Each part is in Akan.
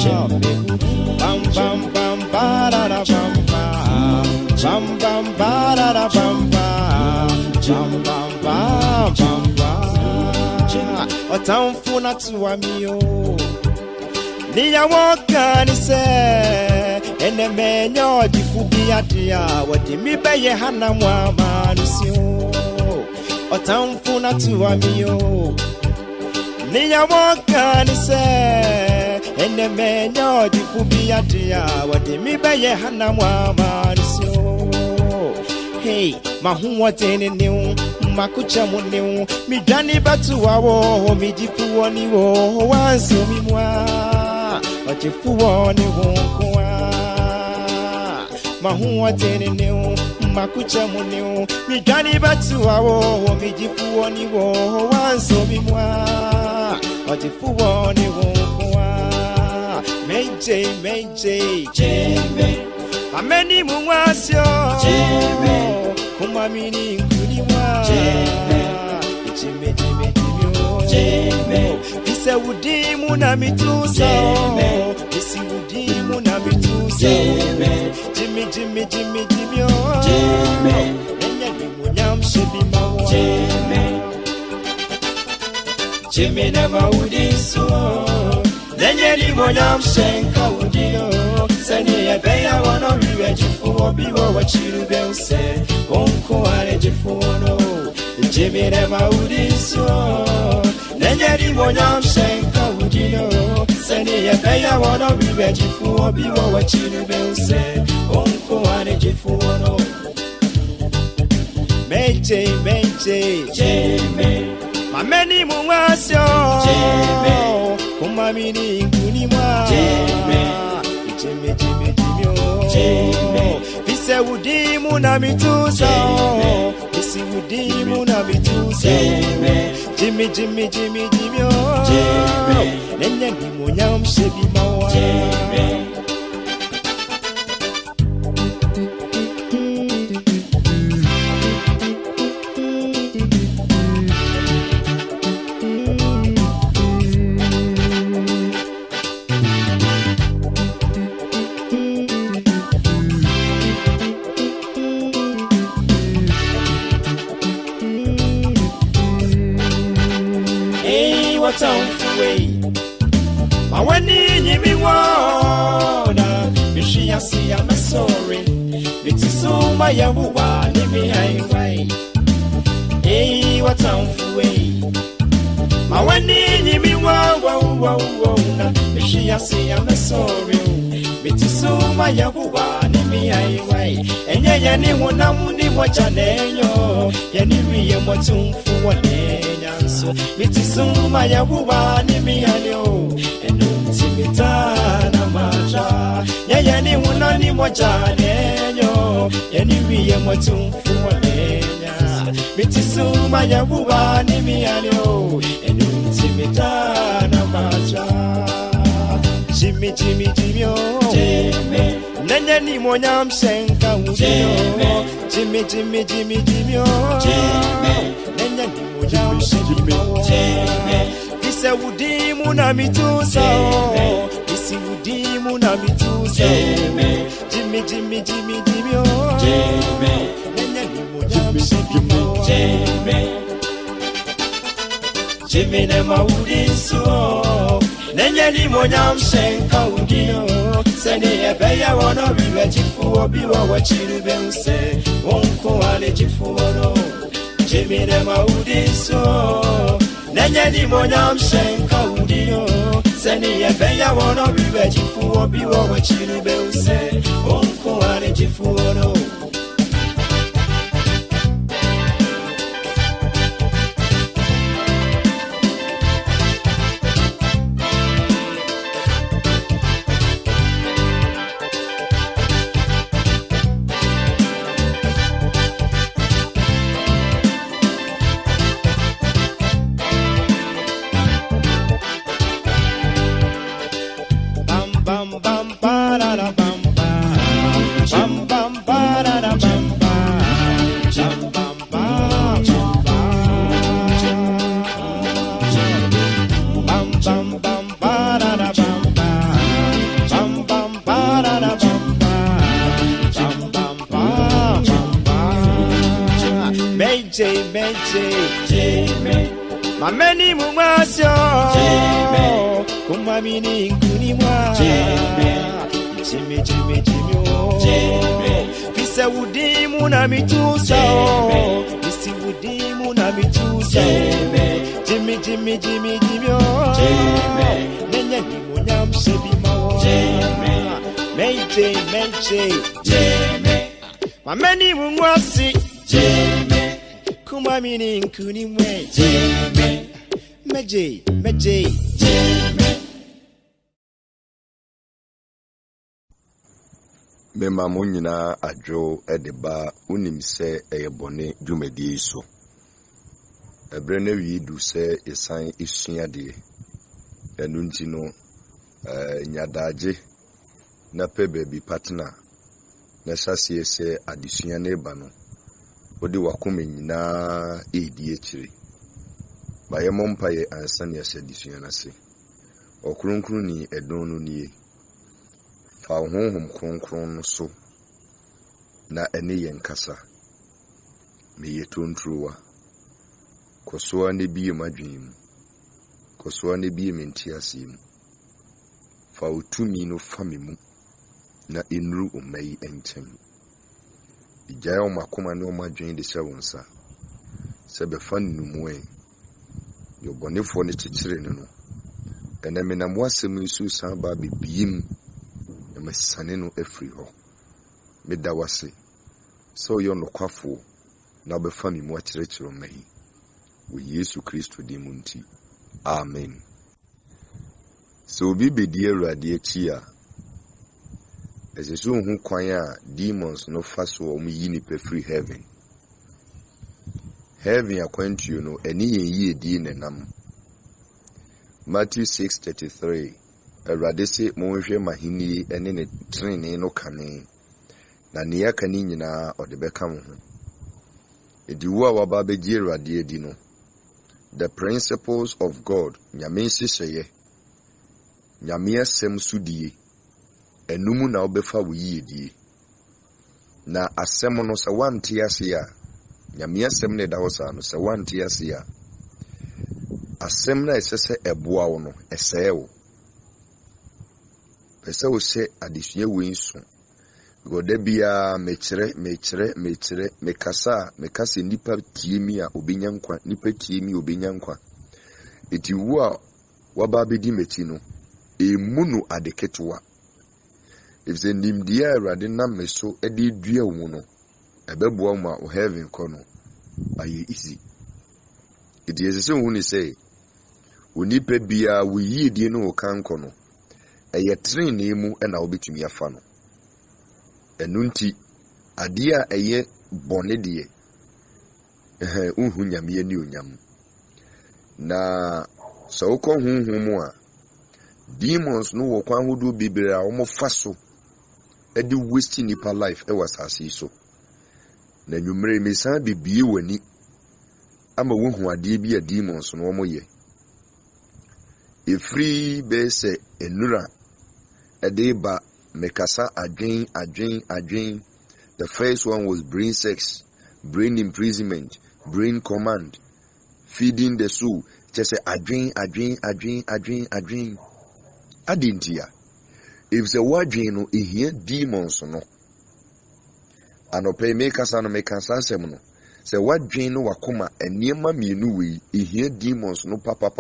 Bam bam bam ba da da bam bam. Bam bam ba da da bam bam. Bam bam bam bam bam. Otamfuna tuamio. Niya waka ni se. Ene menyo jifubi adia. Wadi mi beye hana mwama nusio. Otamfuna tuamio. Niya waka ni se. Ene menyo jifubi adia. Wadi mi beye hana mwama nusio. Hey, mahuwa tene niu. Makucha muneu. Midani batu wawo. Mijifu wani wo. Wanzo mimwa. Wajifuwa ni wonkuwa. Mahuwa tene neu. Makucha muneu. Midani batu wawo. Mijifuwa ni wo. Wanzo mimwa. Wajifuwa ni wonkuwa. Meje, meje, jeme. Ameni muwasyo. Jeme. Kumamini nkuniwa. Jeme. Jeme, jeme, jeme. Jeme. Vise udimu na mitusa. Jeme. Visi udimu na mitusa. Jeme. Jimmy, Jimmy, Jimmy, Jimmy. Jeme. Nenya ni munyamshebi mawa. Jeme. Jimmy na maudiso. Nenya ni munyamshenka udio. Sani ya beya wano riwe jifu obiwa wachirube use. Onko ane jifu ono. Jimmy na maudiso. Nenya ni munyamshenka udio. Sani ya beya wano riwe jifu obiwa wachirube use. Onko ane jifu ono. Meje, meje, Jimmy. Mameni muwasyo. Jimmy. Kumamini nkunimwa. Jimmy. Jimmy, Jimmy, Jimmy, Jimmy. Vise udimu na mitusa. Visi udimu na mitusa. Jimmy, Jimmy, Jimmy, Jimmy, Jimmy. Nenya ni munyamshebi mawa. Jimmy. Mawani nyimi wana Mishia siya masori Nitisuma ya huwa Nimi haiwai Ei watamfuwe Mawani nyimi wana Mishia siya masori Nitisuma ya huwa Nimi haiwai Enye yani hunamu ni mojanenyo Yani ye motumfu wanenyanso Nitisuma ya huwa Nimi haiwai Mitana maja Yayani hunani mojanenyo Yani wiye motumfu walenya Mitisuma ya buwani miyalyo Enuti mitana maja Jimmy, Jimmy, Jimmy, Jimmy. Nanya ni monyamshenka udio Jimmy, Jimmy, Jimmy, Jimmy, Jimmy. Nanya ni monyamshenka Jimmy. Vise udimu na mitusa. Visi udimu na mitusa. Jimmy, Jimmy, Jimmy, Jimmy, Jimmy. Nenya ni munyamshebi mawa. Jimmy. Jimmy na maudiso. Nenya ni munyamshenka udio. Sani ebeya wano riwe jifu obiwa wachirube use. Onko ale jifu wano. Jimmy na maudiso. Nenya ni munyamshenka udio. Sani ebeya wano riwe jifu obiwa wachirube use. Onko ale jifu wano. Bam bam ba da da bam bam bam bam ba da Mameni mumasyo kumamini nkunimwa Jimmy Pisa udimu na mitusa Pisi udimu na mitusa Jimmy Nenya ni munyam sebima Meche Mameni mumwasi kumamini nkunimwe Meje Mema mo nyina adwo edeba unim se eyebone dwumadi so ebre na wi du se esan esua de enu nti no nyadaje na pe baby partner na sase se adesua na eba no odi wakome nyina edi ekire baye mompaye ansa ne ase adesua na se okronkron ni edon no nie fa honhom kronkron no so na ene yen kasa me yetontruwa kosoa ne biye madwin kosoa ne biye mentiasim fa utumi no famemu na enru omai entem ijayo makoma ne omadwin de hyewonsa se be fa numuwe yo bonefo ne chichire ne no ene me na moasem nsu san ba bibiem mesane no efri ho meda wase so yo no kwafo na obefa mi mu akyerɛkyerɛ mahi wo Yesu Kristo di munti amen. So obi bedi Awurade akyi a ɛsɛ hu kwan a demons no fa so o mu yi ni free heaven akwantuo no ɛne yɛn yi edi nenam. Matthew 6:33 Awurade se monhwɛ mahini ene ne trene no kane na ne yaka ni nyina ode beka mo ho ediwu a waba begi Awurade edi no the principles of God nyame nhyehyɛ nyame asɛm sudie enumu na obefa wo yiedie na asɛm no sɛ wante ase a nyame asɛm ne da wo sa no sɛ wante ase a asɛm na ɛsɛ ɛboa wo no ɛsɛe wo pese wo se adesua we nso goda bia mekire mekasa nipa tiemi a obenya nkwa nipa tiemi obenya nkwa eti wo a waba bedi meti no emu no adeketwa ifse nimdia Awurade na meso ede dua wo no ebeboa ma o heaven kɔ no aye easy eti esese wo ni say onipa bia wo yiedie no o kan kɔ no eye trene mu na obetumi afa no enu nti ade a eye bone de unhu nyame ani onyam na so wokɔ hunhum a demons no wo kwan hodo bibere a wo fa so e de waste nipa life e wasase so na nwumre mesan bibie wani ama wo hu ade bi a demons no wo ye efri be se enura edeba mekasa adwen. The first one was brain sex, brain imprisonment, brain command, feeding the soul. Just say adwen adintia. If the wadwen no ehia demons no anope mekasa no mekasa asem no se wadwen no wakoma eniema mienu we ehia demons no papa.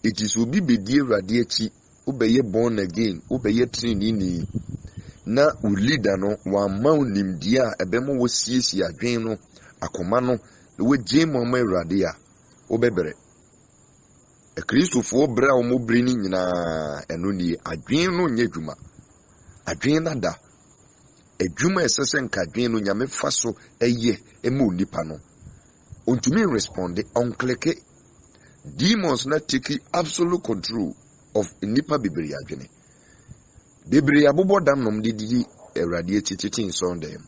It is obi bedi Awurade akyi ubeye born again ubeye trinini na ulida no wa maunim dia ebemo wo siesi adwen no akoma no we jemo ma Awurade a ubebere e Kristofo bra o mo brini nyina eno ni adwen no nye dwuma adwen nada edwuma esese nka adwen no nyame faso eye ema onipa no ontumi responde onkleke demons na take absolute control of nipa bibiri adwene bibiri abobo danom didi Awurade tititin sonde.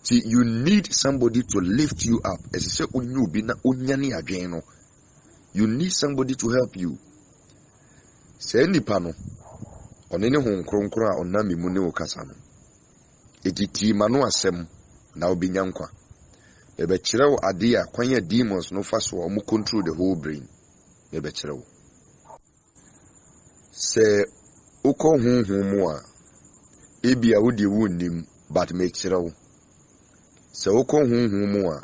See, you need somebody to lift you up. As I say, unyubi na unyani adwene. You need somebody to help you. Say nipa no onene hon kronkron a onami mu ne okasa no etiti ma no asem na obinya nkwa ebe kyerɛw ade a kwanya demons no fa so ɔmo control the whole brain ebe kyerɛw sɛ ukɔ honhom mu a ebi a wodi wonnim but me kyerɛw sɛ ukɔ honhom mu a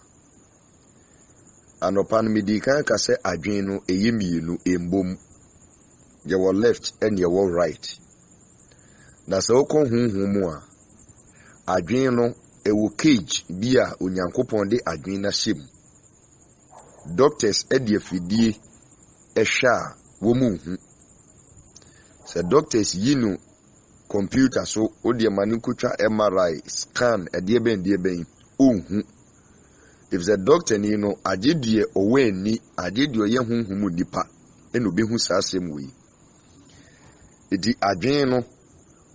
anopa no medi kan ka sɛ adwen no ɛyɛ mmienu embom yɛwɔ left and yɛwɔ right na sɛ ukɔ honhom mu a adwen no ɛwɔ cage bi a onyankopɔn de adwen na hyɛ mu doctors ɛde afidie ɛhwɛ a wɔn hu sɛ doctors yi no computer so odi mani kutwa MRI scan ɛdeɛ bɛn ohu if the doctor ni no agedie ɔwɛni agedie ɔyɛ honhom nipa ɛna obehu saa asɛm wei edi adwen no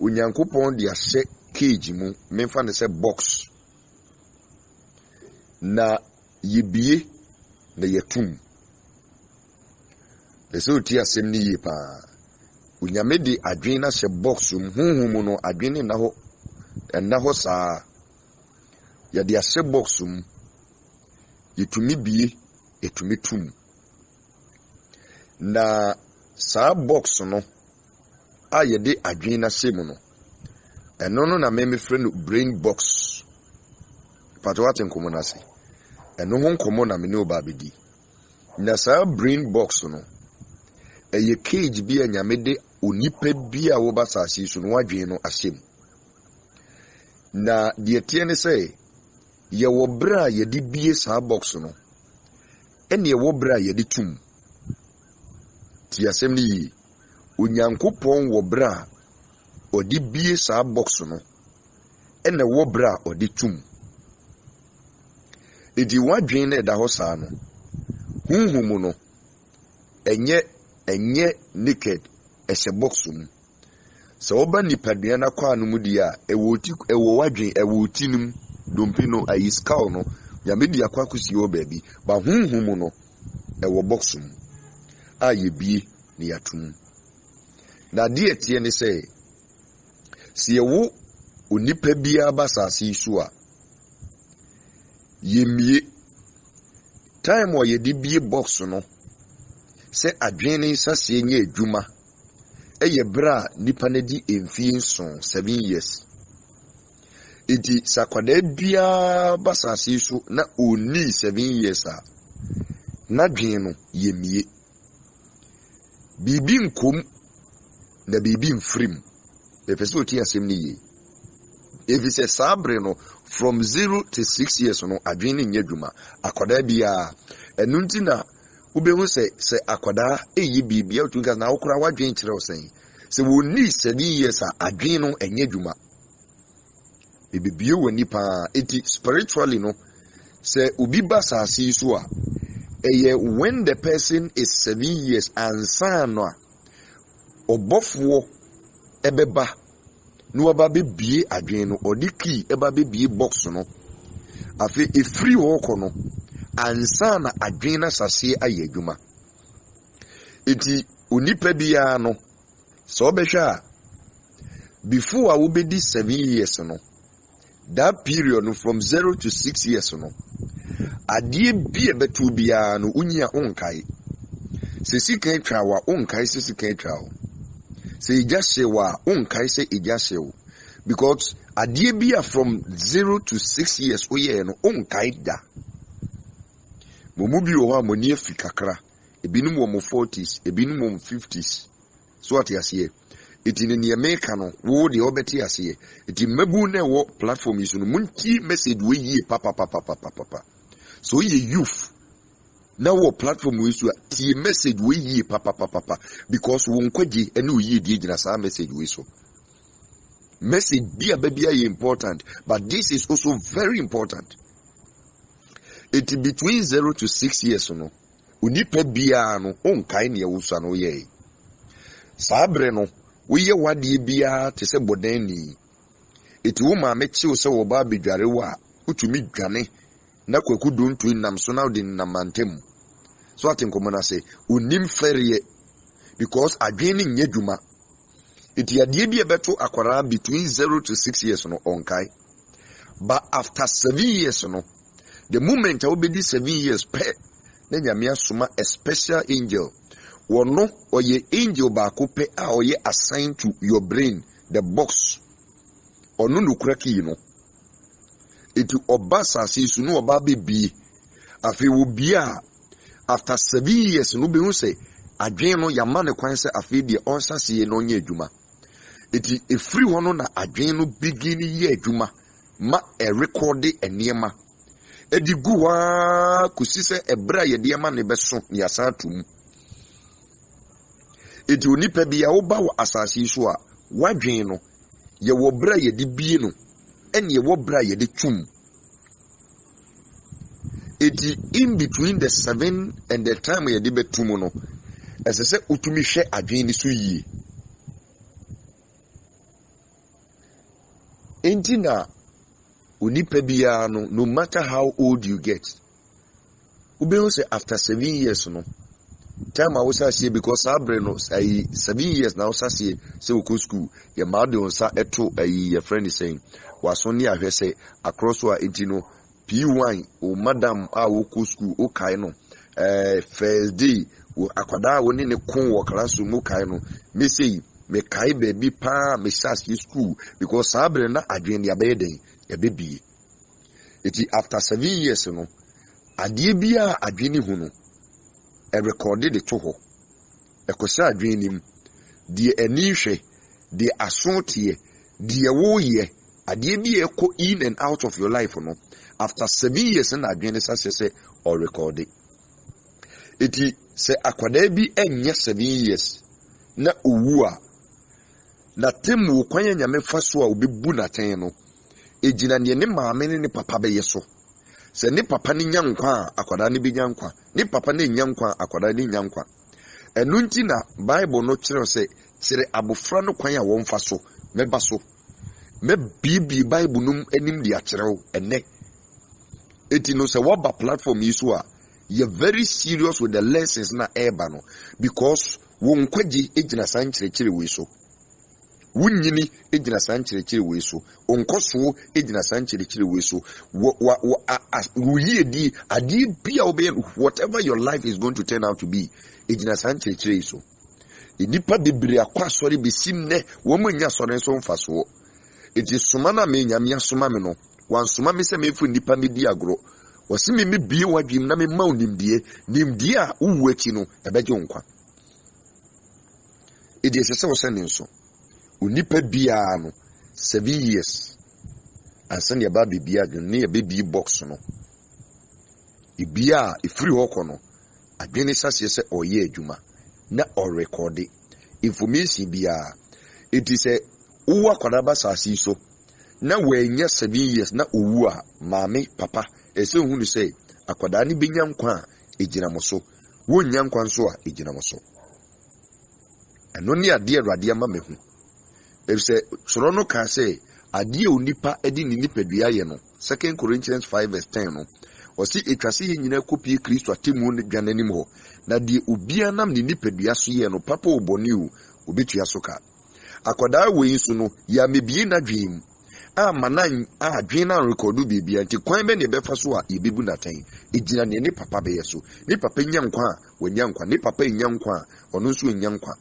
onyankopɔn de ahyɛ cage mu memfa ne sɛ box na yebie na yetum ɛsɛ oti asɛm ni yie paa onyame de adwen na hyɛ box mu honhom no adwen ne na hɔ saa yɛde ahyɛ box mu yɛtumi bie yɛtumi tum na saa box no a yɛde adwen na hyɛ mu no ɛno no na me frɛ no brain box pato ate nkomo na se ɛno ho nkomo na me ne oba bedi na saa brain box no ɛyɛ cage bi a nyame de onipa bi a wo ba saasi so no wadwen no ahyɛ mu na deɛ tie ne sɛ yɛwɔ bra a yɛde bie saa box no ɛne yɛwɔ bra a yɛde tum ti asɛm ne yi onyankopɔn wɔ bra a ɔde bie saa box no ɛna wɔ bra a ɔde tum edi wadwen na ɛda hɔ saa no honhom no ɛnyɛ naked ɛhyɛ box mu sɛ woba nipadua na kwa no mu di a ɛwɔ wadwen ɛwɔ ti nim dompi no ayi skull no nyame di akwa kusi wɔ baabi ba honhom no ɛwɔ box mu a yɛbie ne yatum na deɛ tie ne sɛ sɛ yɛwo onipa biara ba saase so a yɛmie time wɔ yɛde bie box no sɛ adwen ne nsaseɛ nyɛ adwuma ɛyɛ bra nipa ne di mfie nson 7 years eti sakwada biara ba saase so na oni 7 years a na dwen no yɛmie bibi nkom na bibi mfrim epese oti asɛm ne yie efi sɛ sabre no from 0 to 6 years no adwen ne nyɛ dwuma akwada biara ɛno nti na ubehu sɛ akwada eyi bibia otunka na okura wadwen kyerɛ osan sɛ woni 7 years a adwen no enye dwuma bibie woni pa eti spiritually no sɛ obi ba saasi so a eye when the person is 7 years ansa no a obofo ebeba no aba bebie adwen no odi key eba bebie box no afi efiri hɔ no ansa na adwen na sase ayɛ adwuma eti onipa biara no sɛ obɛhwɛ a before a wobedi 7 years no that period no from 0 to 6 years no adeɛ bi ebetu biara no unyia onkai sɛ sika atwa wa onkai sɛ sika atwa wo sɛ igya hye wa onkai sɛ igya hye wo because adeɛ bi a from 0 to 6 years oyɛ no onkai da momu bi wɔ hɔ a moni afi kakra ebinom wɔ mo 40s ebinom wɔ mo 50s so ate aseɛ eti ne nneɛma no wo de obɛte aseɛ eti mabu na ɛwɔ platform yi so no munti message we yie papa so ye youth na wo platform we so tie message we yie papa because wo nkwaji ene wo yie die gyina saa message we so message bia babia is important but this is also very important. It between 0 to 6 years no unipa bia no onkai ne ewusa no ye sabre no woyɛ wade bia te sɛ bodani eti wo ma mechiw sɛ wo ba bedware wa utumi dwane na kwaku dontu nam so na de namantem so atenkomo na sɛ onim fɛreɛ because adwene nyɛ dwuma eti ade bia beto akwara between 0 to 6 years no onkai but after 7 years no The moment I will be 7 years pay, then Yamia Suma a special angel. Wono or ye angel bakope or ye assigned to your brain, the box. Or no craki, you know. It obasa says no about baby. Afi will be after 7 years, no be say, Adreno Yamane Quanse afi the onsa see no ye juma. It is a free one on Adreno beginning ye juma. Ma a recorded a niema. Edi guwa kusise ebra ye diama ne beso ni asatum. Eti onipa bia wo ba wo asase so a wadwen no ye wo bra ye di bie no ene ye wo bra ye di tum. Eti in between the 7 and the time ye di betum no esese utumi hwe adwen ni so yie. Enti na onipa bia no matter how old you get, ube say after 7 years no time I was say because abre no 7 years now say we go school your mouth on sa eto your friend is saying was only ahwe say across wa entino P1 o madam a wo go school o kai no first day wo akwada wo ne kon wo class mu kai no me say me kai baby pa me sas school because abre na adwen ya be den ya baby iti after 7 years no ade bia adwene hu no e recorded the toho e kosa adwene nim de ani hwe de asontie de wo ye ade bia ko in and out of your life no after 7 years na adwene say or recorded iti se akwada bi enye 7 years na owu a na temu kwanya nyame fa so a obebu na ten no ejina ne maame ne papa be yeso se ne papa ne nyankwa akwada ne bi nyankwa ne papa ne nyankwa akwada ne nyankwa enu nti na bible no kire se kire abofra no kwan a won fa so meba so me bibi bible num enim di akyerew ene eti no se woba platform yi so a you very serious with the lessons na eba no because won kwaji ejina san kire we so wunyini ejina san kire we so onkoso ejina san kire we so di adi bia obe whatever your life is going to turn out to be ejina san kire so enipa bebre akwa sori besim ne wo manya sori so mfa so eti soma na me nyame asoma me no wan soma me se me fu nipa me di agro wasi me bie wadwim na me ma nimdie a uwu achi no ebeje nkwa edi esese wo se ne nso unipa bia no 7 years ansan ya ba bibia ne ya baby box no ibia ifiri hoko no adwene sase se oye adwuma na o record information bia it is a uwa kwadaba sase so na wenya 7 years na owu a maame papa ese hunu say akwada ni benya nkwa ejina moso wonya nkwa nso a ejina moso eno ni ade awrade ama mehu say sorono ka say ade onipa edi ni nipadua ye no 2 Corinthians 5:10 no o si etwase ye nyina kopi Kristo atemu ne dwanenim ho na de obia nam ni nipadua so ye no papa oboni o obetua so ka akwada we nso no ya mebie na dwim a manan a dwina recordu bibia nti kwan be ne befa so a yebebu natan ejina ne papa be ye so ni papa nyankwa wanya nkwa ni papa nyankwa ono nso nyankwa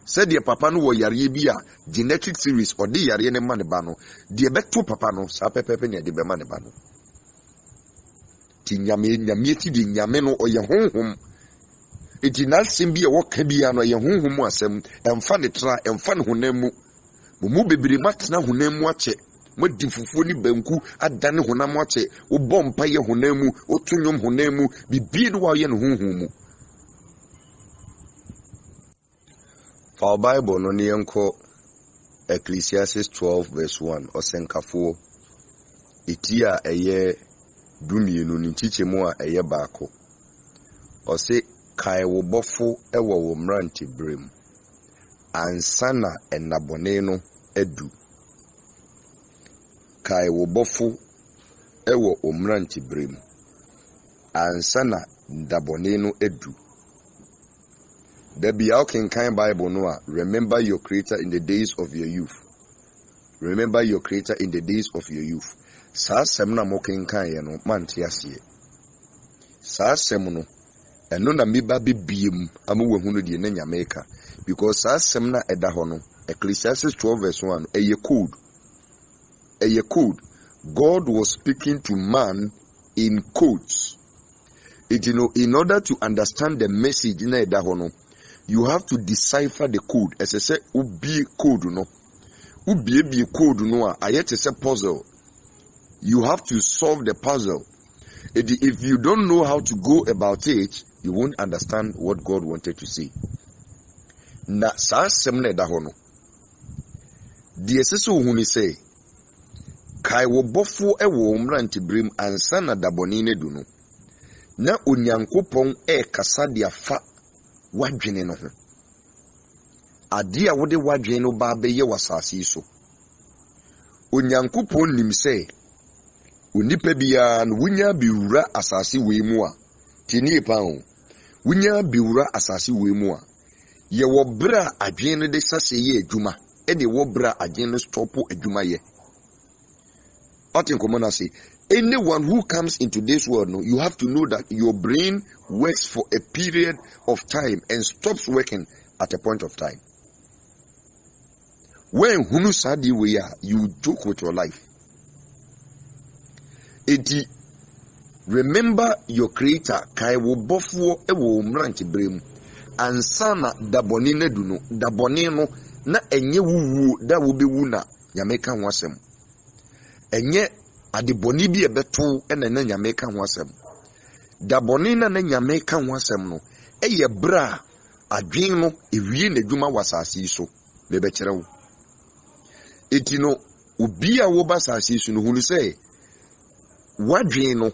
said the papa no wo yare bi a genetic series or the yare ne ma ne ba no de beto papa no sa pepepe ne de be ma ne ba no ti nyame ti di nyame no oye honhom eti na sim bi e wo ka bi ano ye honhom asem emfa ne tra emfa ne honam mu bebere matna honam mu ache mo di fufuo ni banku adane honam ache wo bompa ye honam mu wo tunyom honam mu bibie no wa ye ne honhom mu. Our Bible no ne yenko Ecclesiastes 12:1 osenkafo etia eye dumienu ni chichemu a eye baako ose kai wo bofo ewo wo mranti brem ansana enabone no edu kai wo bofo ewo wo mranti brem ansana ndabone no edu. There be how can kind Bible Noah. Remember your creator in the days of your youth. Remember your creator in the days of your youth. saa asɛm na mokenkan ye no mante aseɛ saa asɛm no ɛno na meba bebiem ama wahunu de na Nyameka because saa asɛm na ɛda hɔ no Ecclesiastes 12:1 a code. God was speaking to man in codes. In order to understand the message na ɛda hɔ no, you have to decipher the code. As I say, ubie code no. Ubie code no a ayete say puzzle. You have to solve the puzzle. If you don't know how to go about it, you won't understand what God wanted to say. Na saa asɛm na ɛda hɔ no. Deɛ sɛ sɛ ohuni sɛ kai wo bɔfo ɛwɔ mmrantebrem ansa na dabɔne ne du no. Na Onyankopɔn kasa de afa wadwene no ho. Ade a wode wadwene no ba bɛyɛ wasase so. Onyankopɔn nim sɛ onipa biara no wunya biwura asase wei mu a tinie pa ho. Wunya biwura asase wei mu a ye wo bra adwene no de sase ye adwuma ene wo bra adwene no stopo adwuma ye. Otin komona say anyone who comes into this world, no, you have to know that your brain works for a period of time and stops working at a point of time. When hunu sadi we are, you joke with your life. Eti, remember your creator, kai wo bofo ewo mranti brem, ansana daboni ne duno, daboni no, na enye wuwu, da wube wuna, Nyameka wasem. Enye adiboni bi ebeto ene na Nyameka ho asem daboni na Nyameka ho asem no eye bra adwen no ewie na dwuma wasase so bebe kire wo eti no obi a wo basase so no hunu sɛ wadwen no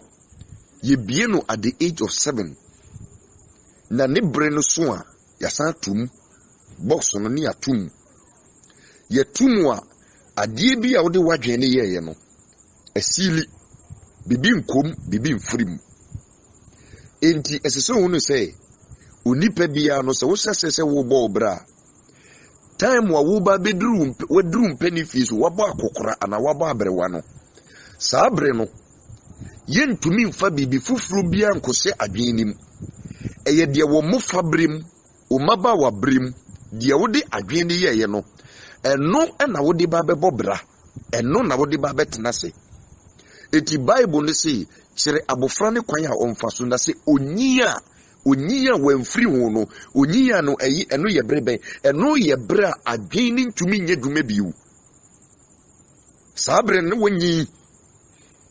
ye bie no at the age of 7 na ne bre no so a yasan tum box no ne atum ye tum a ade bi a wo de wadwen ne ye no esili bibi nkom bibi mfrim enti esese hunu sɛ onipa bia no sɛ wo sɛsɛ wo bɔ obra time wa wo ba bedru wadru mpani fees wo bɔ akokora ana wo bɔ abrewa no saa bre no yentumi mfa bibi fufuru bia nkose adwenim eye de wo mofa brem o maba wa brem de wo de adwen ye no eno na wo de ba bɛbɔ bra eno na wo de ba bɛtena se. Eti Bible ne say kire abofra ne kwan a omfa so na say onyiya wamfiri ho no onyiya no eyi eno ye brebe eno ye bra adwen ni ntumi nye dwuma biu sabre ne wonyi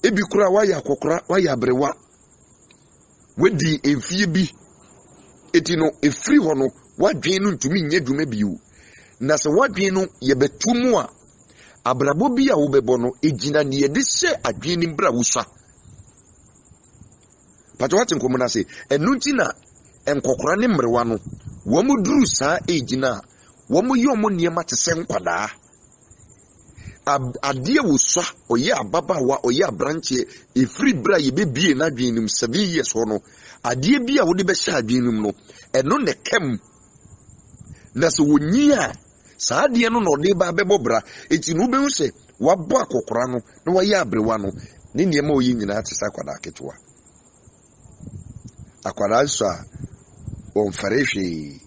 ebi kura wa ya kokora wa ya brewa wedi emfie bi eti no efiri ho no wadwen no ntumi nye dwuma biu na se wadwen no ye betumu a abrabo bi a wo bebo no ejina ne ye de hye adwen bra wuswa pato watin ko muna se enu ntina enkokora ne mrewa no wo mu duru saa ejina wo mu yo mu niema te se nkwada ade wuswa oye ababawa oye abranche efri bra ye bebie na adwen nim 7 years ho no ade bi a wo de be hye adwen nim no eno ne kem na so wonyi a saa de no no de ba bebo bra eti no be hu se wabɔ akokora no na waye abrewa no ne niema oyi nyina te sa kwada ketewa akwada so a onferehwe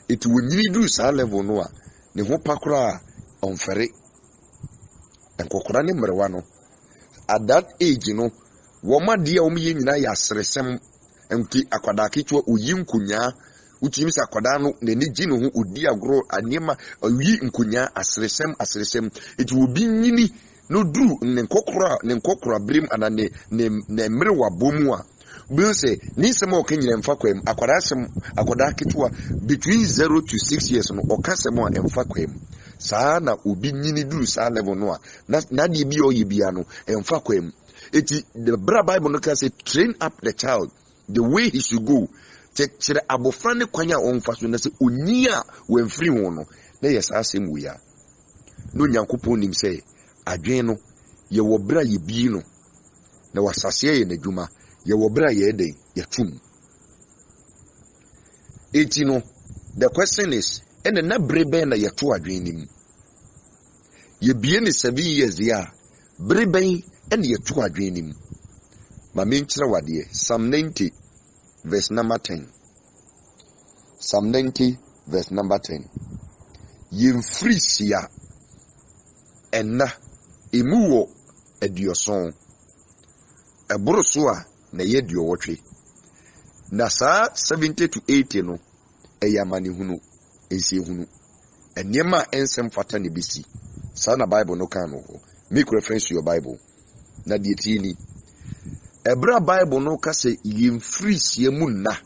eti wonyiri du saa level no a ne ho pakora onfere enkokora ne mrewa no at that age no wo ma de a wo ye nyina ya seresem enki akwada ketewa oyi nkunya utimi sa akwada no ne ni gino ho odi agro anema oyi nkunya aseresem eti obi nyini no duru ne nkokora brim ana ne mrewa bomu a bi se ni sema o kenyere mfa kwam akwada ketewa between 0 to 6 years no o kasem a mfa kwam saa na obi nyini duru saa level no a na de bi o ye bia no mfa kwam eti the Bible no can say train up the child the way he should go chekire abofra ne kwanya onfa so na se onia wamfiri ho no na yes asem wi ya no Nyankopɔn nim sɛ adwen no ye wo bra ye bi no na wasase ye n'adwuma ye wo bra ye den ye tum eti no the question is na brebe na ye to adwen nim ye bie ne 7 years ya breben and ye to adwenim ma menkyere wade Psalm 90 verse number 10. Psalm 90 verse number 10. Yemfrisia enna emuwo edioson eboroso a na ye diowotwe na saa 70 to 80 no eyamane hunu ensie hunu enema ensem fata ne bisi saa na Bible no kan no make reference to your Bible na die tieni ebra Bible no ka se yemfrisia mu na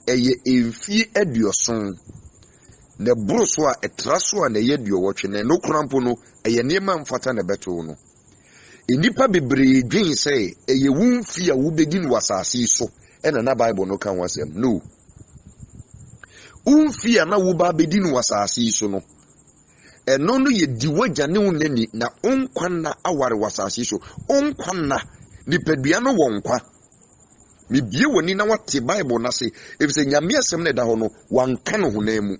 eye emfie edioson na boroso a etraso a na ye diowotwe na no krampo no eye nema mfata ne beto no enipa bebre dwen se eye wumfi a wubegin wasase so ena na Bible no kan wasem no umfi a na wuba bedin wasase so no eno no ye diwagya ne wonani na onkwanna aware wasase so onkwanna nipadua no wonkwa mebie woni na wate Bible na se efise nyame asem ne da ho no wanka no honamu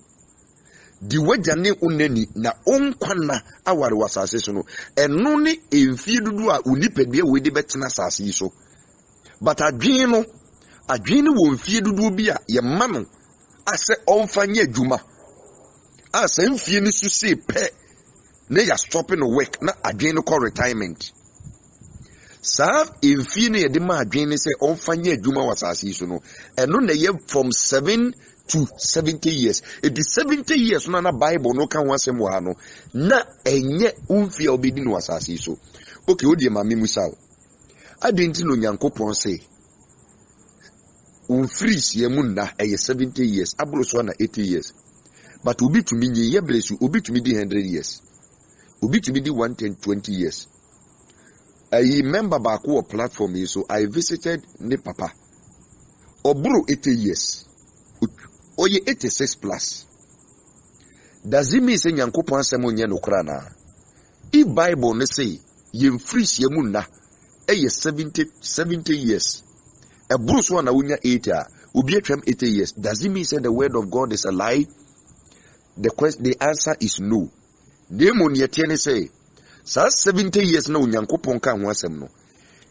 diwagya ne wonani na onkwanna aware wasase so no eno ne emfie dudu a unipadua we de betena asase so but adwen no wo mfie dudu bi a ye ma no ase onfanye adwuma ase mfie ni su se pe ne ya stopping work na adwen no call retirement sa mfie ne de ma adwen ne se onfanye adwuma wasase so no eno na ye from 7 to 70 years it is 70 years na Bible no kan wasem wa no na enye mfie obedi no wasase so okay odi ma memusaw adenti no Nyankopon se unfreeze ye munna eye 70 years abro so na 80 years but obi to me ye bless you obi to me di 100 years obi to me di 120 years I remember back on platform yi so I visited ne papa obro 80 years oye 86 plus does it mean say Nyankopon asem onye no kra na if Bible ne say ye unfreeze ye munna eye 70 years a Bruce one a wunya 80 ubi atwam 80 years does it mean say the word of God is a lie? The answer is no. Demon yete ne say sa 70 years na Onyankopon ka ho asem no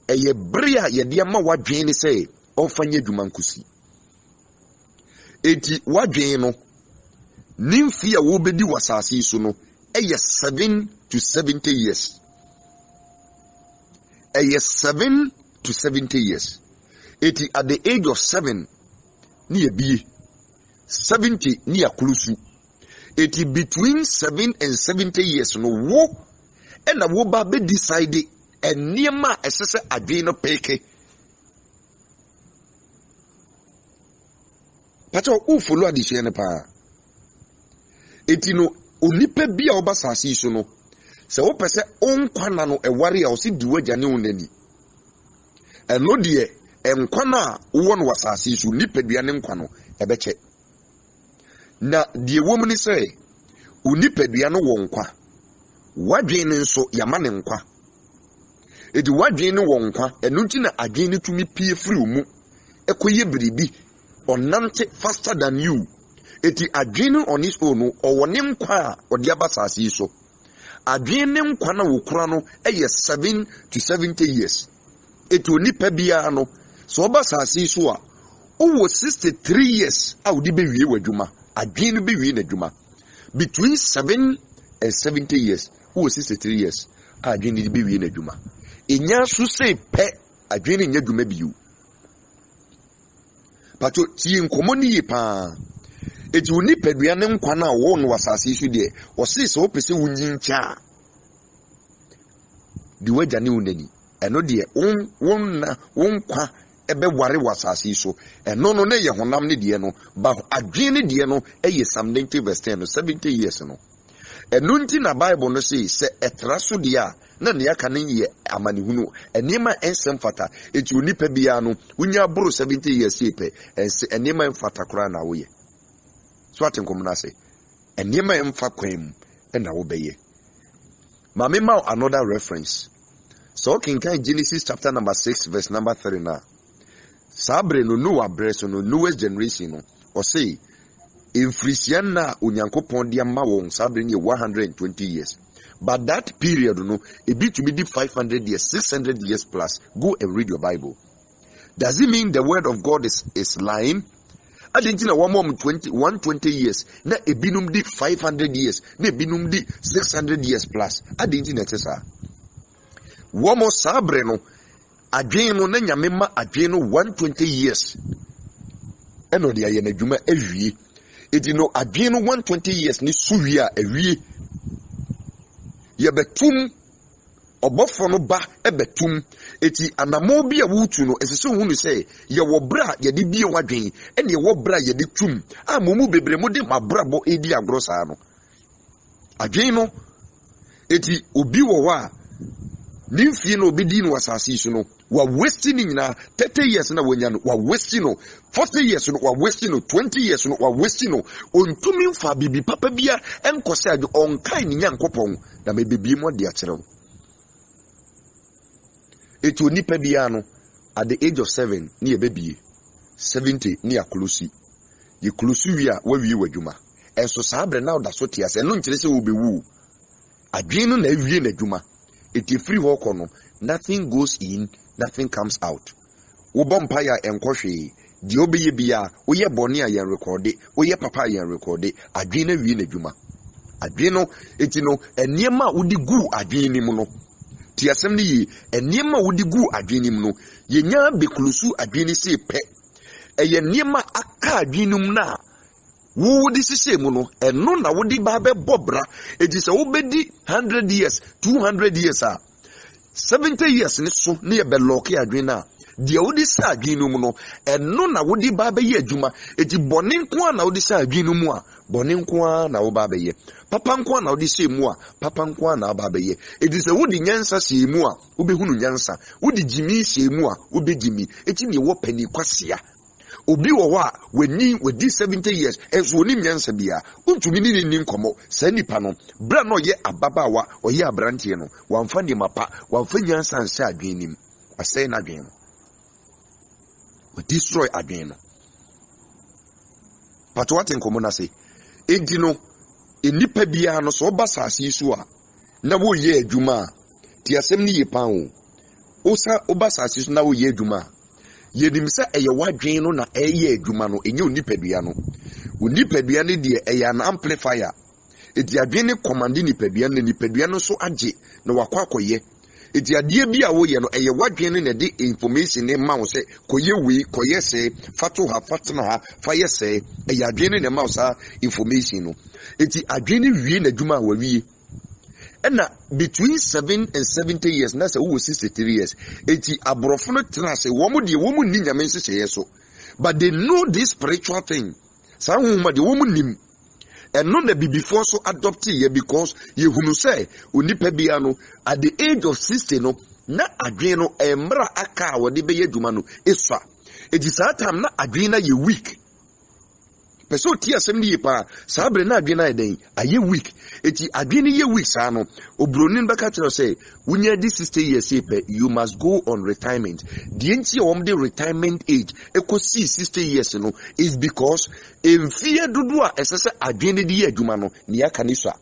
eye bria ye de ma wadwen ne say ofanye dwuma nkusi eti wadwen no nimfi a wo bedi wasase so no eye 7 to 70 years eye 7 to 70 years. Eti at the age of 7 ni ebie 70 ni akulusu eti between 7 and 70 years no wo ena wo ba be decide eniema esese adwen no peke pato u follow adishe ne pa eti no onipa bia oba sase so no se wo pese onkwana no eware a o si diwagya ne wonani eno de enkwana wo no wasase so nipadua ne nkwa no ebeche na die wom ni se unipadua no wo nkwa wadwen ne nso yama ne nkwa edi wadwen ne wo nkwa enu nti na adwen ne tumi pie free mu ekoye biribi onante faster than you eti adwen on his own owo ne nkwa odi abasase so adwen ne nkwa na wo kura no eye 7 to 70 years eti onipa bia no so obasase so a owo 63 years a odi be wie wadwuma adwen no be wie na dwuma between 7 and 70 years owo 63 years adwen no be wie na dwuma enya so say pe adwen no nya dwuma biu pato tie nkomoni yi pa eti onipadua ne nkwa na wo no wasase so de o se so pese wunyincha di wagya ne unani eno de wonkwa ebe ware wasase so eno no ne ye honam ne de no ba adwen ne de no eye Psalm 90 verse 10 no 70 years no eno nti na Bible no say se etraso de a na ne aka ne ye amanehunu enema ensem fata eti onipa bia no unya boro 70 years epe enema emfata kora na wo ye so atenkom na say enema emfa kwam na wo beye ma me ma another reference. So kinkan Genesis chapter number 6 verse number 3 na sabre no Noah breso no Noah's generation no or say Infrisiana Unyankopon dia ma won sabrini 120 years. But that period, no, a bit to be 500 years, 600 years plus. Go and read your Bible. Does it mean the word of God is lying? I didn't know 120 years. Na a binum di 500 years. Na binum di 600 years plus. I didn't know that. One more sabreno. Adweno na nyamema adweno 120 years. Eno dia ye na dwuma awie. Edi no adweno 120 years ni suwia awie. Ye betum obofo no ba ebetum eti anamo bi a wutu no esese hunu se ye wo bra ye de bie wadwen ene ye wo bra ye de tum amomu bebre mo de mabrabo edi agro saa no adwen no eti obi wo wa nimfie no obedi no asase so no wa wasting nyina 30 years na wonya no wa wasting no 40 years no wa wasting no 20 years no wa wasting no ontumi mfa bibi papa bia enkose adwo onkai ni nyankopon na mebebie mo de akyerɛw. Etu nipa bia no at the age of 7 ni ebebie 70 ni akolosi ye kolosi wi a wawie wadwuma enso saabre na oda so tia se no nkyere se wo bewu adwen no na awie na adwuma eti free work no nothing goes in, nothing comes out. Wo bompa ya enkohwe di obeye bia wo ye bone a ye recorde wo ye papa ye recorde adwen na wie na adwuma adwen no eti no eniema wo di gu adwen ni mu no tiasem ni yi eniema wo di gu adwen ni mu no ye nya bekulusu adwen ni se pe eye eniema aka adwen ni mu na wo di sise mu no eno na wo di ba be bobra eti se wo bedi 100 years 200 years 70 years ni so ne ye be lock adwen na de wo di sa adwen ni mu no eno na wo di ba be ye adwuma eti bone nko na wo di sa adwen ni mu a bone nko na wo ba be ye papa nko na wo di se mu a papa nko na ba be ye eti se wo di nyansa se mu a wo be hunu nyansa wo di jimi se mu a wo be jimi eti ne wo pani kwasea obi wo wa wani wadi 70 years enso oni nyansa bia untumi ni nkomo sa nipa no bra no ye ababawa oye abrantie no wamfa ni mapa wamfa nyansa nsa adwenim asai na adwen no we destroy adwen no pato waten komo na se enti no enipa bia no so oba sase su a na wo ye adwuma ti asem ni ye pan o sa oba sase su na wo ye adwuma yedim se eye wadwen no na eye adwuma no enye onipadua no onipadua ne de eye an amplifier eti adwen ne command nipadua no so age na wakwakoye eti ade bia wo ye no eye wadwen ne de information ne ma wo se koye wi koye se fatu ha fatna ha faye se eye adwen ne ma wo sa information no eti adwen ne wie na adwuma wa wie ena between 7 and 70 years na say wo 63 years eti abrofo no tena say wo mu ni nyame nsese so but they know this spiritual thing sa huma de wo mu nim eno na before so adopt ye because ye hunu say onipa bia no at the age of 60 no na adwen no emra aka wo de be ye dwuma no eswa eti sa time na adwen na ye weak peso tia sem ni pa sabre na adwen na eden aye weak eti adwen ye weak sa no obronin baka tell say wunya di 60 years pe you must go on retirement the enti om the retirement age ekosi 60 years no is because emfie dodo a esese adwen de ye adwuma no ni aka ni so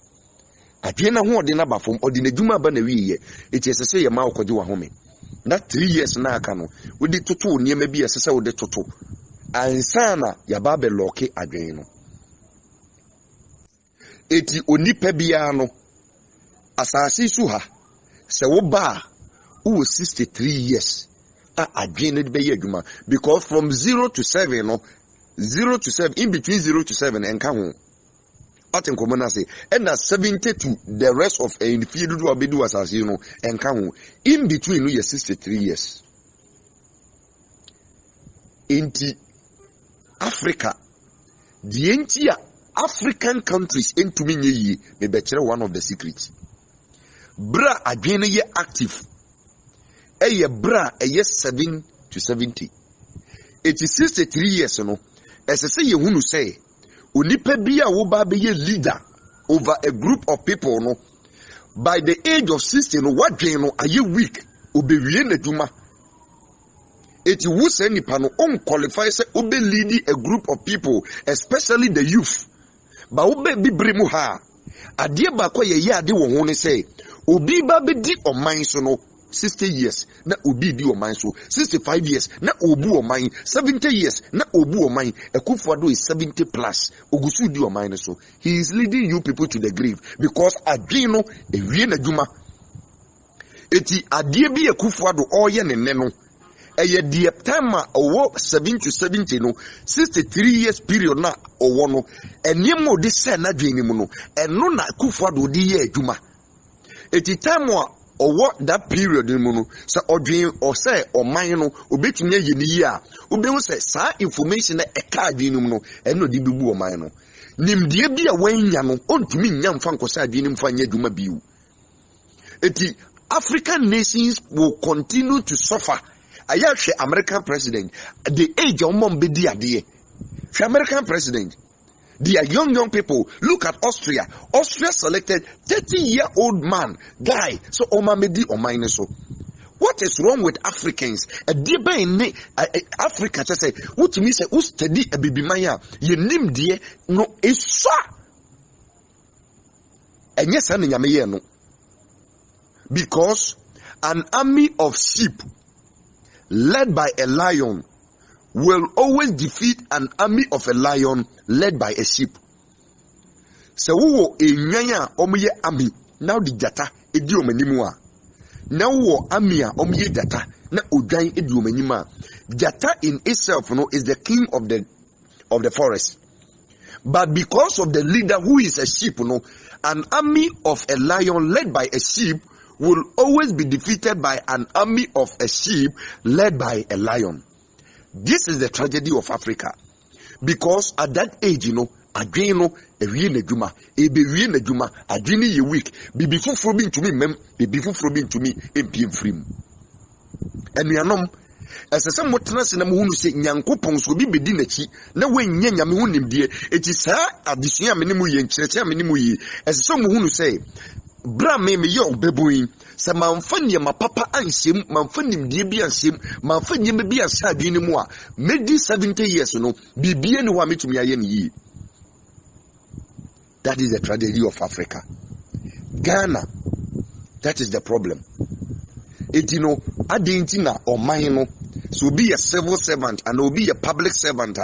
adwen na ho ode na bafom ode na adwuma ba na wiye eti esese ye ma okoje wa home na 3 years na aka no wodi toto niema bi esese wodi toto ansana ya babe loke adwen no eti onipa bia no asase su ha se wo ba wo 63 years adwen no be adwuma because from 0 to 7 no 0 to 7 in between 0 to 7 enka ho aten komona say and 70 to the rest of in field do abedu asase no enka ho in between no 63 years enti Africa the entire African countries entumi nye yi me bechere one of the secrets bra adwene ye active eye bra eye 7 to 70 63 years no esese ye hunu say onipa bia wo ba be ye leader over a group of people no by the age of 60 no wadwen no aye weak obewie na dwuma Eti wu se nipa no on qualify say obe lead a group of people, especially the youth. Ba obe bibiri mu ha. Ade ba kwa ye ade wo ho ne say obi ba be di oman so no 60 years na obi di oman so 65 years na obu oman 70 years na obu oman Akufo-Addo is 70 plus ogusu di oman so he is leading you people to the grave because adweno ewie na dwuma eti ade bi Akufo-Addo oye ne no eye die time owo 7 to 70 no 63 years period na owo no enemo de se na dwene mu no eno na Akufo-Addo di ye adwuma eti time owo that period in muno so odwen or say or mine no obetumi ye ni yi a obehu say sa information na e ka adwen mu no eno di bibu o man no nimdie bi a wanya no ontumi nya mfa nkosa adwen mfa nya dwuma biu eti African nations will continue to suffer ayahwe American president the age of mom be di ade American president. They are young people. Look at Austria. Austria selected 30-year-old man, guy. So Omamedi Omaine so. What is wrong with Africans? A deba in Africa just say, what me say, who study a baby maya? Ye name dear no is sa. And yes, I no. Because an army of sheep led by a lion will always defeat an army of a lion led by a sheep. So wo enyanya omuye army now the jata edi omanimu a now wo army a omuye jata na odwan edi omanimu a jata in itself no is the king of the forest, but because of the leader who is a sheep no an army of a lion led by a sheep will always be defeated by an army of a sheep led by a lion. This is the tragedy of Africa. Because at that age, you know, adwene no ewie na dwuma, ebewie na dwuma, adwene ye weak, bibi foforo bi ntumi mem, bibi foforo bi ntumi empiem frim. Enuanom, esese motena se na mo hunu se Nyankopon so bi bedi nachi, na wennya nyame hu nimde, eti saa adesua me ne mu ye nkyerɛkyerɛ me ne mu ye, esese mo hunu se bra me ye obebuin se manfa niema papa anhyem manfa nimdie bi anhyem manfa niema bi ansa adwene mu a medi 70 years no bibie ne ho ametumi aye ne yi. That is the tragedy of Africa. Ghana, that is the problem. Etino adenti na oman no so be a civil servant and will be a public servant.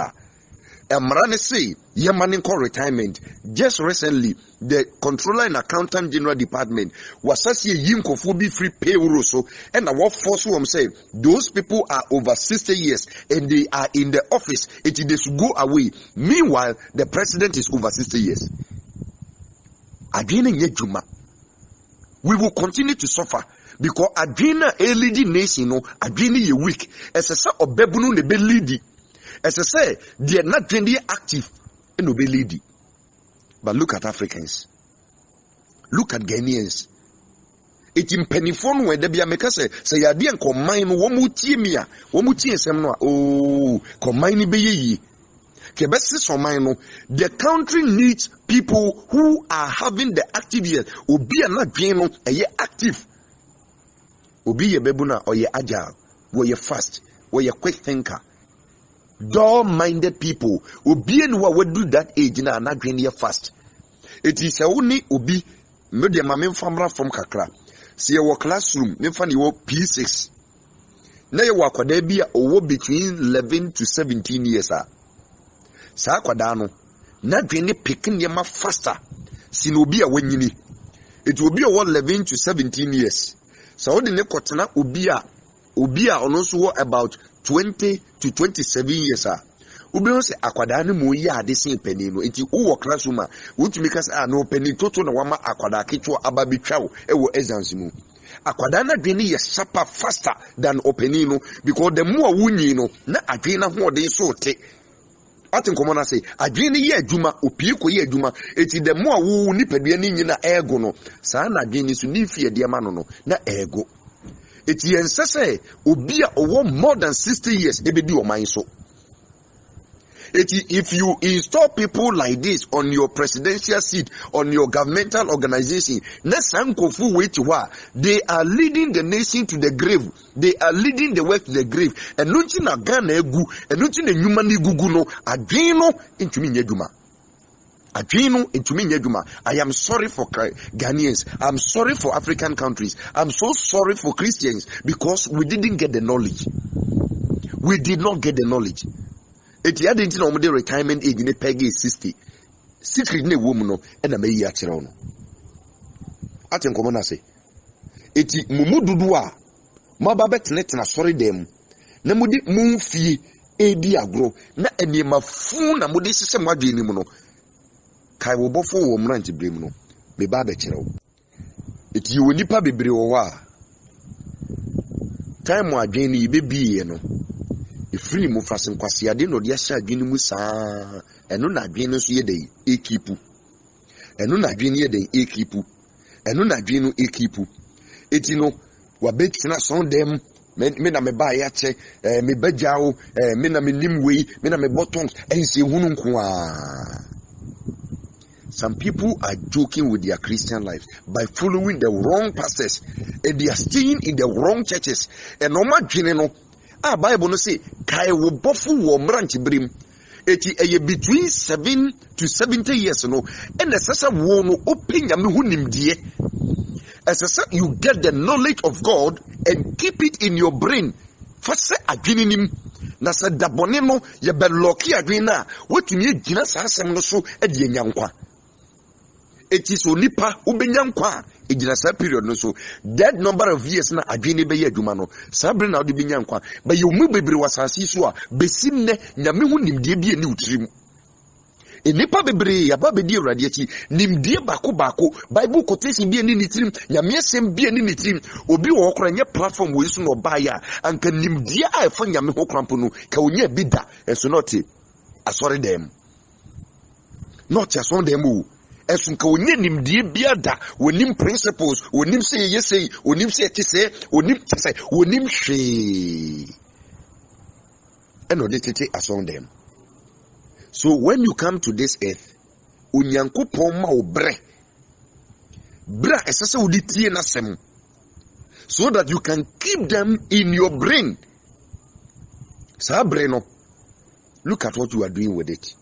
Emrane say Yemanin call retirement. Just recently, the Controller and Accountant General Department was saying Yinko be free payroll so and what force who say those people are over 60 years and they are in the office. It is to go away. Meanwhile, the president is over 60 years. Again in Yejuma, we will continue to suffer because Adrena a leading nation no Adrena ye weak. As a sort of Bebunu ne be leading. As I say, they are not really active in obey lady. But look at Africans. Look at Ghanaians. It in penifon where they be a make say ya dian combine womuti mia, womuti semno. Oh, combine be ye. Kebesi somino. The country needs people who are having the active years. Obi a not geno a ye active. Obi ye bebuna or ye agile, where ye fast, where ye quick thinker. Dull-minded people obi enu wa do that age na na dwen fast. It is only obi no de mame famra from kakra se ye wo classroom me fa ne wo P6 na ye wo akwada bi a owo between 11 to 17 years a sa akwada no na dwen pick ne ma faster sin obi a wanyini. It will be a 11 to 17 years. So the ne kotena obi a ono so wo about 20 to 27 years Ubeo se akwada ne mo yi ade sen pani no enti wo classroom a wotumi ka say no pani toto na wama akwada ketwo aba bitwa wo ewo exams mu. Akwada na dwene ye sharper faster than openi no because the more wunyi no na adwene na ho de so te. Atin komo na say adwene ye adwuma opie ko ye adwuma enti the more wu nipadua ni nyina ego no saa na adwene so ni fie de ma no na ego. Eti yense say obi a owo more than 60 years ebedi o man so. If you install people like this on your presidential seat, on your governmental organization, they are leading the nation to the grave. They are leading the world to the grave. And nothing na Ghana egu, and nothing na human gugu no, adweno into me nyeduma. Adweno into me nyeduma. I am sorry for Ghanaians. I'm sorry for African countries. I'm so sorry for Christians because we didn't get the knowledge. We did not get the knowledge. It had the retirement age in a peggy 60. Secret ne woman no and a may yachero. I think common say. It mumududua. Mababet net na sorry them. Namudi moon fee edi agro. Na enema fun na mudi system wadini muno. Kai wo bofo wo mranti bremuno. Me ba bechero. It you nipa bebre wa. Time wadini ibebi no. Free mu fasen kwase ade no de ahya adwene mu saa eno na adwene so ye dey ekipu eno na adwene ye dey ekipu eno na adwene no ekipu eti no wa betina son dem me na me ba ya che me bagyawo me na me nim wei me na me bottoms ense hunu nko a. Some people are joking with their Christian lives by following the wrong pastors and they are staying in the wrong churches and no ma dwene no Bible no say kai wo bofu wo mranchi brim eti eye between 7 to 70 years no and necessary wo no open nyame hu nimdie as you get the knowledge of God and keep it in your brain for say adwene nim na say dabone no ye be lock adwene na wotumi agina sa asem no so e de nyankwa eti so nipa ubenya nkwa ejina sa period no so that number of years na adwene be ye adwuma no sabre na odi benya nkwa ba ye mu bebre wasasi so a besim ne nyame hu nimdie bi eni utirim enipa bebre ya ba be di awrade achi nimdie bako bible quotation bi eni nitirim nyame asem bi eni nitirim obi wo okora nye platform wo isu no ba ya anka nimdie a efo nyame ho krampo no ka onya bi da enso not asori dem not asori dem o esunka onye nimdie biada wonim principles wonim say yesay wonim say tese wonim tese wonim hwe eno de tete ason them. So when you come to this earth onyankopon ma obre bra esese wodi tie na sem so that you can keep them in your brain sabre no look at what you are doing with it.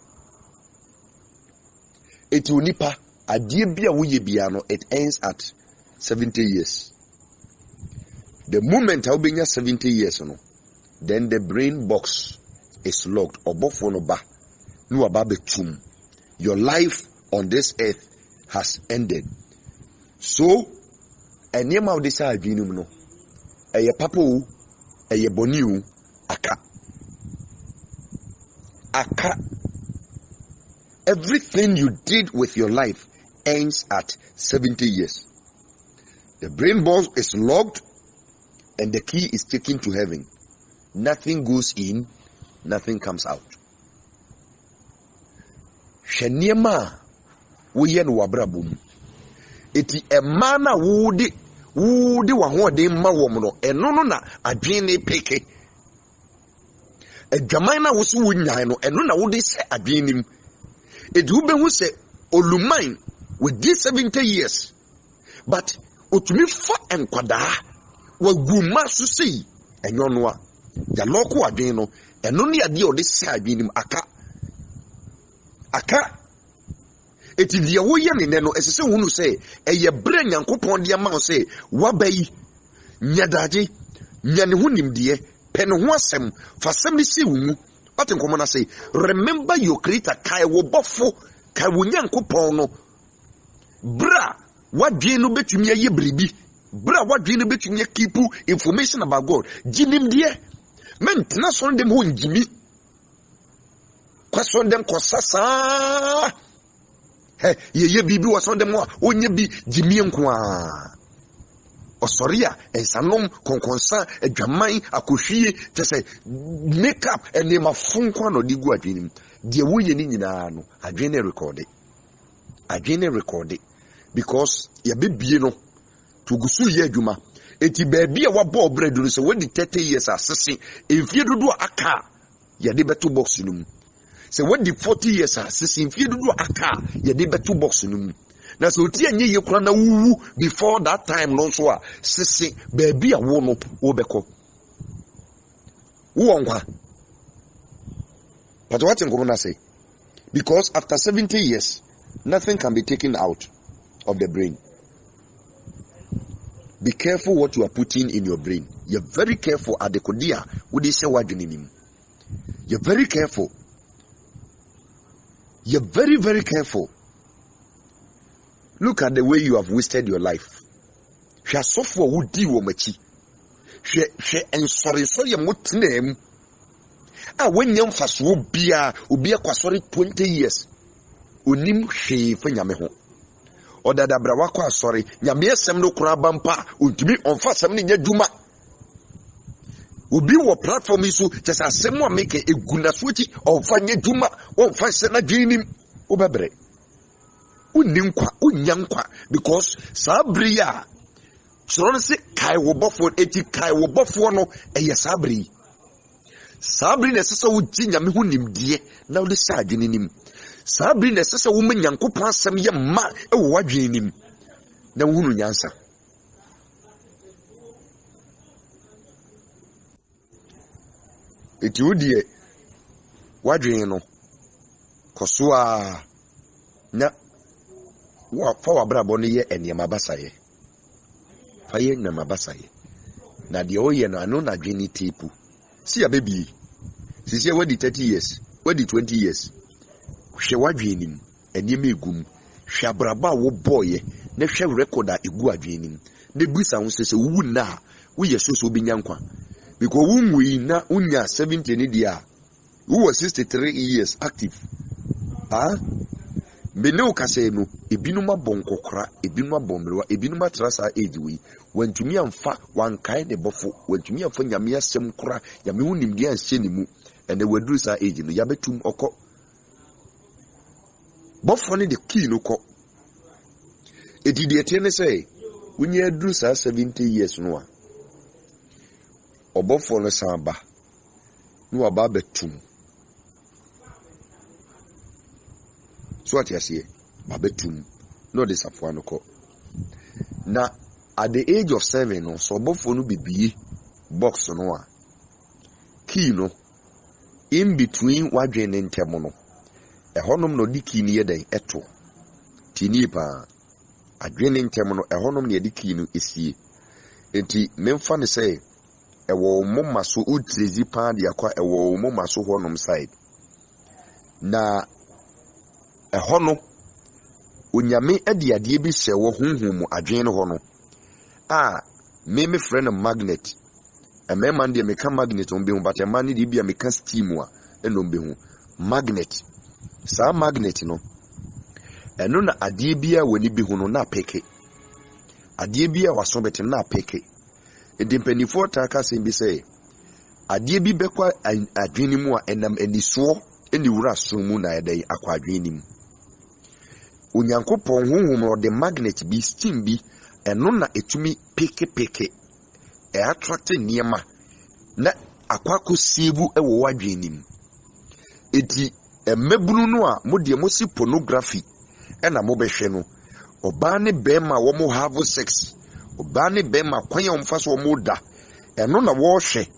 Eti onipa adie bia wo ye bia no it ends at 70 years. The moment how benya 70 years no then the brain box is locked obofo no ba no aba betum. Your life on this earth has ended. So enyema of this adwinum no eye papa o eye boni o aka everything you did with your life ends at 70 years. The brain box is locked and the key is taken to heaven. Nothing goes in, nothing comes out. Shaniema wuye no wabrabum. Eti emana wudi wa ho de ma wom no eno no na adwene peke. Adwaman na wo so wunyan no eno na wudi se adwenim. It will be who say Oluman with these 70 years, but utumi fa enkwada wa guma so sei enyo no a ya loko adwen no eno ne ade o de se adwenim aka eti dia wo ye ne no esese hunu say eye bre nyankopon de ma say wabai nyadaje nyane hunimde pe ne ho asem fa sem ne si wu what in common say remember your creator kai wo bofo kai wo nyankopon no bra wadwe no betumi aye bribi bra wadwe no betumi keep information about God jinim de men tena so dem ho njimi kwaso dem kosasa ye bibi waso dem ho onye bi jimi nko a osoria ensanom konkonsa adwaman akohwie tese make up ene mafunko no digu adwenim de woye ni nyina no adwene record because ya bebie no to gusu ye adwuma eti baabia wabo bread no se wadi 30 years asese efie dodo aka ya de beto box num So what the 40 years are, since if you do a car, you did better box in them. Now, so tea and ye crana woo before that time, no so, sissy, baby, a won up, Obeko. But what I'm going to say? Because after 70 years, nothing can be taken out of the brain. Be careful what you are putting in your brain. You're very careful at the kodia. Would you say what you need? You're very careful. You're very, very careful. Look at the way you have wasted your life. She has suffered who deal with she and sorry your mot name. When young fast will be a quasori 20 years. Unim she for yameho. Or that abrawako sorry, Yamia Semno Kurabampa, ultimate on fast something Juma. Ubi wa platform is just as someone make a gunaswiti or find Juma or find Sena Jinim Obebre. Uninkwa, unyankwa, because Sabria. So say Kai wo buffo 80 Kai wo buffo no a Sabri. Sabri necessary would jinya me hunim dear, now the Sardinim. Sabri necessary woman yanko pass some young ma a wajin him. Now who answer. It would ye wajino Kosua na for a braboni and Yamabasaye. Faye Namabasaye. Na the oye no ano na jini tipu. See a baby. She said, what the 30 years? What the 20 years? She was dreaming, and ye may gum. Shabraba wo boy, ne shall record that you are dreaming. The Busa says, woo na, we are so be yankwa. Because whom we na unya 70 years, who was 63 years active. Ah? Beno Caseno, a binuma bonkokra, a binuma bombro, a binuma trasa age. When to me and fa one kind of buffo, when to me and for Yamia sem cra, Yamunim dear senimu, and they were do sa age in the Yabetum oko. Buffoni the key no co. It did the attendant say, when you do sa 70 years no. Or Buffalo Samba, no ababetum. So what you say, Babetum, no disappointment. Now, at the age of 7, no, so both no be box no key no in between Wajen and Temono. A honum no diki near the eto. Tinipa a draining Temono, a honum near diki no is ye. Enti Memphane say, a wo mumma so utrizi pan the aqua, a wo mumma so honum side. Na a hono unyame edi adie bi se wo hunhum adwen hono. Me friend a magnet. A man de meka magnet on be but a man de bia meka steam wa enom be hu. Magnet. Sa magnet no. Eno na adie bia woni bi hu no na peke. Adie bia waso bete na peke. Edimpanifo ta ka se bi se adie bi bekwa adwene mu a enam eniso eni wura so mu na edai akwa adwene mu. Unyankopon honhom no de magnet bi steam bi eno na etumi peke e attract niema na akwako sebu e wo wadwenim eti emebunu no a mo de mo si pornography e na mo behwe no oba ne bema wo mo have sex oba ne bema kwanya wo mfa so wo mo da eno na wo hwe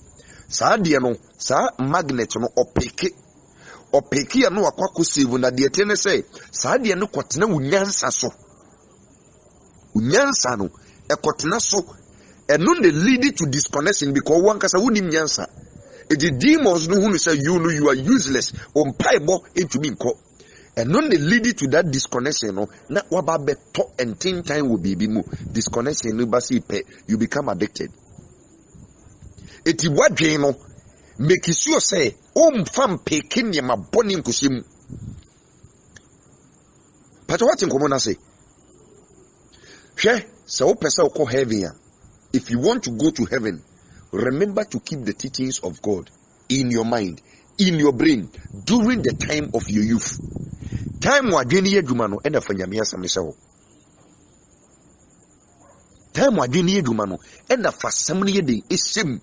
saa de no saa magnet no opeke ya no akwako sebu na de tene say saa de no kwotena unyansa so unyansa no ekotena so eno ne lead to disconnection because one kasa woni nyansa the demons no who say you know you are useless on paibo into me nko eno ne lead to that disconnection no na waba beto and tin time will be mu disconnection no basi pe you become addicted eti wadwen no make sure say fam pekin ye maboni nkosim pato what nkomo na say hwe so pesa ko heaven. If you want to go to heaven, remember to keep the teachings of God in your mind, in your brain, during the time of your youth. Time wa dwene ye dwuma no ena fanyame asame se ho. Time wa dwene ye dwuma no ena fasam ne ye den esem.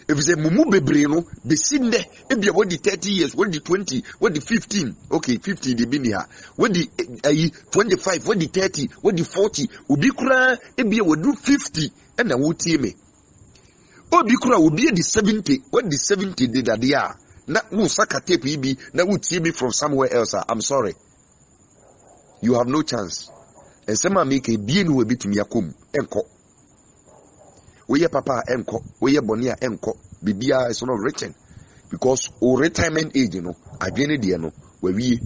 If it's a mumu bebreno, the sin there, if you what the 30 years, what the 20, what the 15, okay, 50 the binia, what the 25, what the 30, what the 40, ubikura, if you would do 50, and I would see me. Obikura will be the 70, what the 70 did that they are. Not who saka tape be, that would see me from somewhere else. I'm sorry. You have no chance. And some make a being will be to me a cum, enko. We papa enko, we bonia enko, bibia is not written. Because o retirement age, you know, I didn't know, where we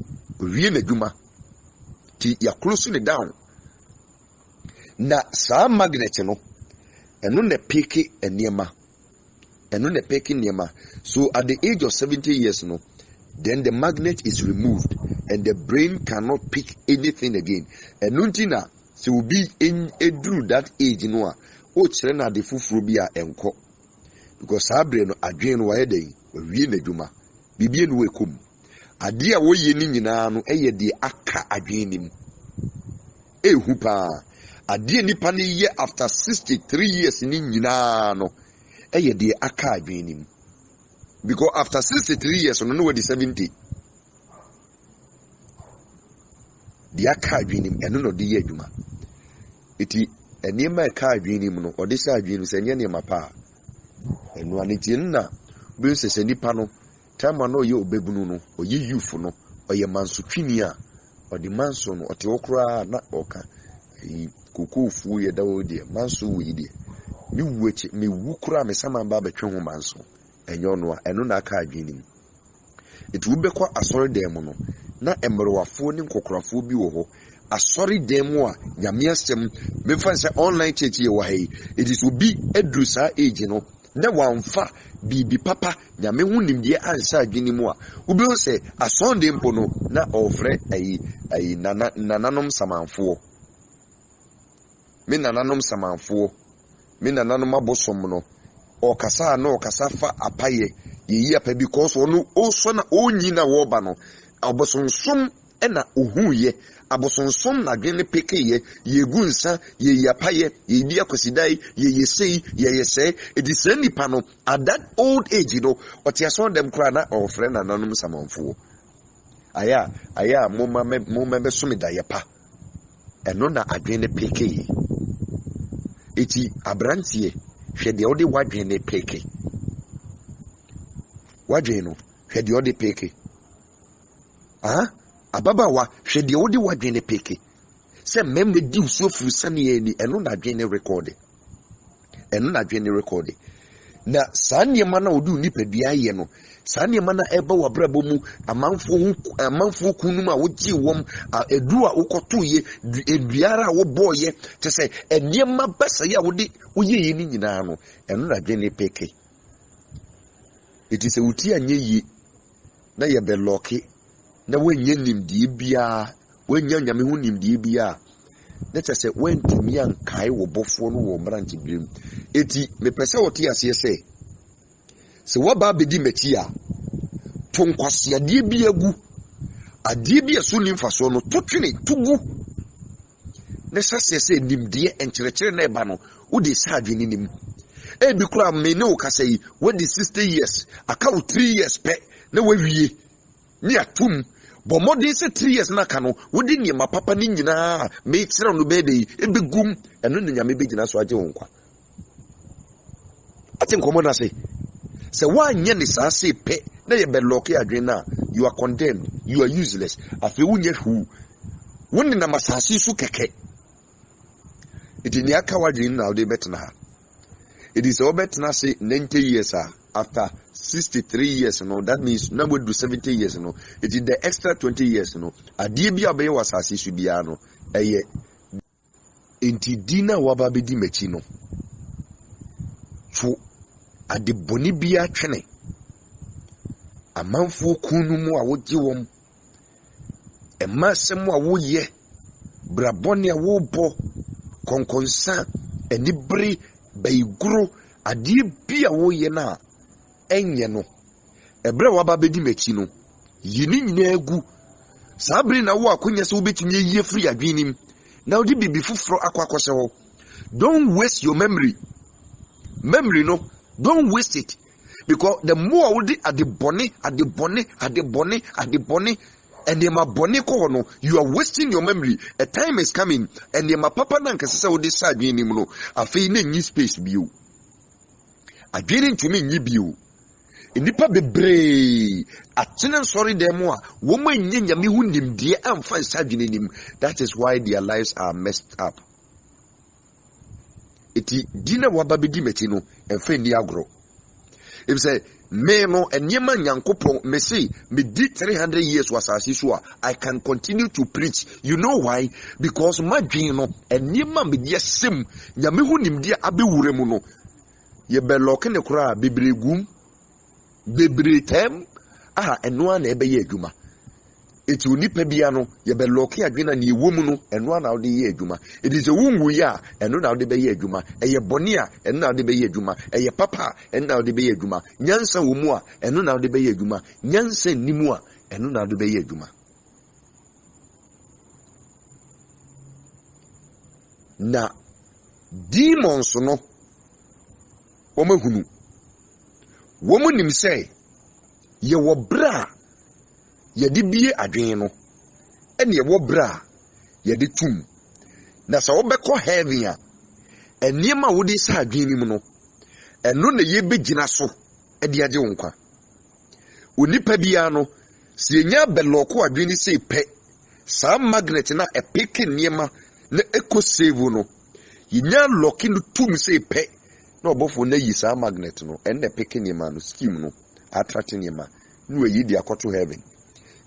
in a duma. You're closing it down. Na some magnet, you know, and on the peke and niema. And on the peke niema. So at the age of 70 years, you know, then the magnet is removed and the brain cannot pick anything again. And nuntina, so will be in a drew that age, you know. O children the fufrubia enko because Sabreno adwen wa day we na dwuma bibie no wekum ade a woye ni nyina no eye de aka adwen nim ehu pa ade nipa ne ye after 63 years ni nyina no eye de aka adwen nim because after 63 years no we 70 de aka adwen nim eno no de ye adwuma eti enema eka adwini mu no ode sha adwini se nye nema pa enu aniti nna bi se nipa no time no ye obebunu no oye youth no oye manso twini a ode manso no ote okura na oka kokofu ye dawo de manso wi de mi wuechi mi wukura me sama ba betwe ho manso enyo no a enu na aka adwini mu etu ubekwa asori dem no na emerwafo ni nkokorafo bi wo ho asori demo a nyame asem me fa se online church ye wa hai it is obi edru sa age no na wanfa bibi papa nyame hunim de ansa adwini mu a obi o se asonde mpo no na ofre ayi nananom samanfo me nananom samanfo me nananom abosom no okasa na okasa fa apaye ye apa because onu o so na onyi na wo ba no abosonsom ena ohuye abosonsom na dwene pekeye yegu nsa ye yapaye ye dia kosidai ye yesei ye yese edise nipa no at that old age you know otiaso dem kra na ofre na nanum samanfo aya moma be sumi da yepa eno na adwene pekeye eti abrantie hwede ode wadwene peke wadwene hwede ode peke ababawa hwede odi wadwene peke se membe di uso furusane ye ni eno na dwene record na sanye na odi nipadua ye no sanye na eba wabrabo mu amanfo kunum a wogi wom edu a wokoto ye eduara a wo boye te se eniema basa ya wodi oye ni nyina no eno na dwene peke etise uti anye yi na ye be loki na wenye nimdie bia wenya nyame hu nimdie bia na tse wentumi ankai wo bofo no wo branch brim eti mepese wote ase se woba bedi machi a tonkwase ade bia gu ade bia so nimfaso no totwene tugu ne sase nimdie enkyerɛkyerɛ na eba no wo de sa adwene nim ebi kura me ne wo kasa yi wo de 60 years aka wo 3 years pe na wawie ni atum bo modern se 3 years na ka no wodi niema papa ni nyina me kire no be dey ebegum eno ne nyame begina so age wonkwa ati nkomo na se wanye ne sa se pe na ye be lock adwen na you are condemned, you are useless afi wunye hu wonni na masasi su keke iti ni aka wadwen na ode betna ha it is obetna say 90 years after 63 years no that means na we do 70 years no it is the extra 20 years no adie bia be wasase su bia no eye enti dina waba be di machi no fo ade boni bia twene amanfo kunu mu a wogi wom emasem a woye brabone a wobo konkonsa enibri baiguro adie bia woye na enye no ebre waba bedi machi no yini nyina agu sabri na wo akonya se obetumi yie free adwenim na odi bibi fufuro akwakose ho don't waste your memory no don't waste it because the more we at the bonny, and they ma bonny corner, you are wasting your memory. A time is coming, and they ma papa nanka sisa would decide you no. A fee ni space view. A getting to me ni view. Nipa bebre atena sorry them woman nyanya me hundim die amfa sadwene nim. That is why their lives are messed up. Eti dina wababedi meti no emfa ni agro. If say me no enyema nyankopon me say me di 300 years wasasi so I can continue to preach. You know why? Because madwin no enyema me die sem nyame hunim die abewure mu no ye be lock ne kura bebregum bebre tem eno na ebe ye adwuma eti onipa bia no ye be lock adwena na ewom no eno na ode ye adwuma edi se wungu ya eno na ode be ye adwuma eye bone a eno na ode be ye adwuma eye papa eno na ode be ye adwuma nyansa wo mu a eno na ode be ye adwuma nyansa nimu a eno na ode be ye adwuma na demons no omahunu womu nim say ye wo bra ye de bie adwen no ene ye wo bra ye de tum na sa wo beko heaven a enema wo de sa adwen nim no eno na ye begina so e de age wonkwa onipa bia no se enya beloko adwen ni say pe sa magnet na epeke niema na eco save no yinya loki no tum say pe no bofo na yi sa magnet no enne peke niema no scheme no attract niema no yi di akoto heaven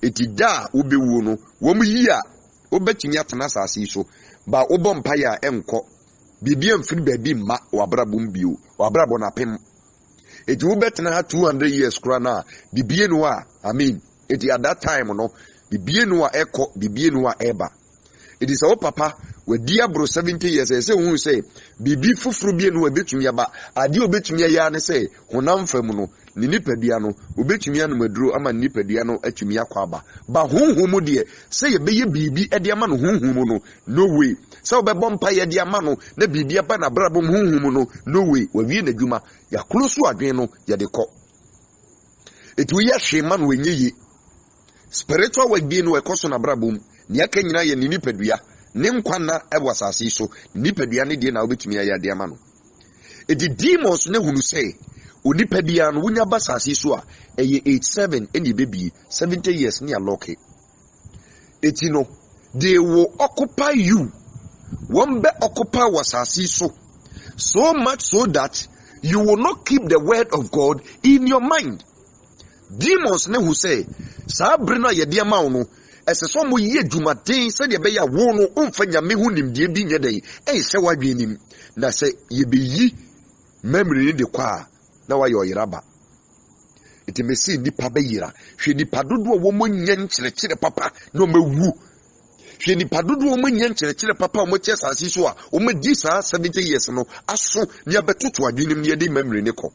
eti da obewu no wom yi a obetumi atena asase so ba obompa ya enko bibia mfiri ba bi ma wabrabom bio wabrabo na pem eti obetena 200 years kura na bibie no a eti at that time no bibie no a eko bibie no a eba eti so papa wadi abro 70 years say hu say bibi fufuru bie no obetumi aba ade obetumi ya ne say honam fam no ni nipadua no obetumi anu maduro ama nipadua no atumi akwa aba ba honhom de say ye beye bibi e de ama no honhom no no way say obebọ mpa ye de ama no na bibi aba na brabom honhom no no way wawie na dwuma ya kloso adwen no ye de kọ etu ye hwema no wenye spiritual work bi no ekoso na brabom ni aka nyina ye ni nipadua ne nkwana ewasase so nipadua ne de na obetumi ya de ama no edi demons ne hunu say onipa bia no wunya basase so a eye 87 eni bebi 70 years ni aloke eti no they will occupy you one be occupy wasase so much so that you will not keep the word of God in your mind. Demons ne who say sa brina ye de ma no ese so mo ye dwumaden se de be ya wo no umfa nyame hu nimde bi nye dai se wadwe nim na se ye be yi memory ni de kwa na wa yo yiraba iti mesi nipa be yira hwe nipa dodo wo mo nyen kyerekere papa no mawu hwe nipa dodo wo mo nyen kyerekere papa mo che sase so a wo ma di sa 70 years no aso ne abetoto adwenim ne de memory ne ko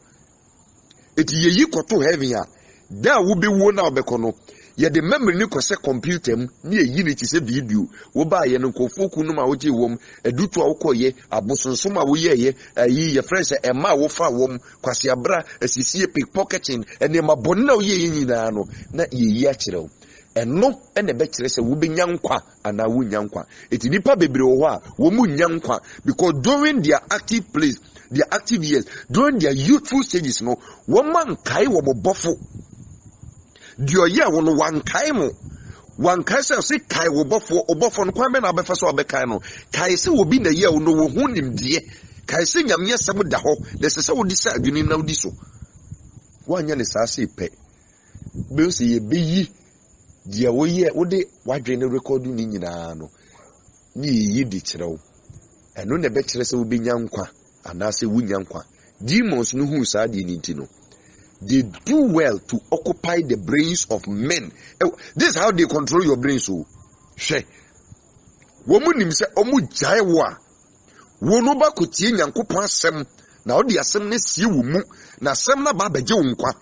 iti ye yi koto heaven a da wo be wo na obeko no ye de memory ni ko se computer mu ni eyi ni ti se video wo ba ye no kofoku no ma wo je wom edutu a wo koye abosonsom a wo ye ayi ye friends e ma wo fa wom kwase abra asisie pickpocketing ene ma bonna wo ye nyina no na ye yi a kire wo eno ene be kire se wo be nyankwa ana wo nyankwa eti nipa bebre wo a wo mu nyankwa because during their active place their active years during their youthful stages no wo man kai wo bofo dio ye wo no wan kai mo wan kai se kai wo bofo no kwan be na befa so obekai no kai se wo bi na ye wo no wo hunim de kai se nyame yesem da ho de se wo di sa adwini na odi so wanya ne sa se pe be se ye beyi dia wo ye wo de wadwe ne record ni nyina no ni yi di kirewo eno ne be kire se wo be nyankwa ana se wo nyankwa demons no hu sa di ni ntino. They do well to occupy the brains of men. This is how they control your brains. So, she. Woman nim se omu jai wa. Wono ba ko tie Nyankopon asem na odi asem ne sie wo mu na asem na ba beje wo nkwa.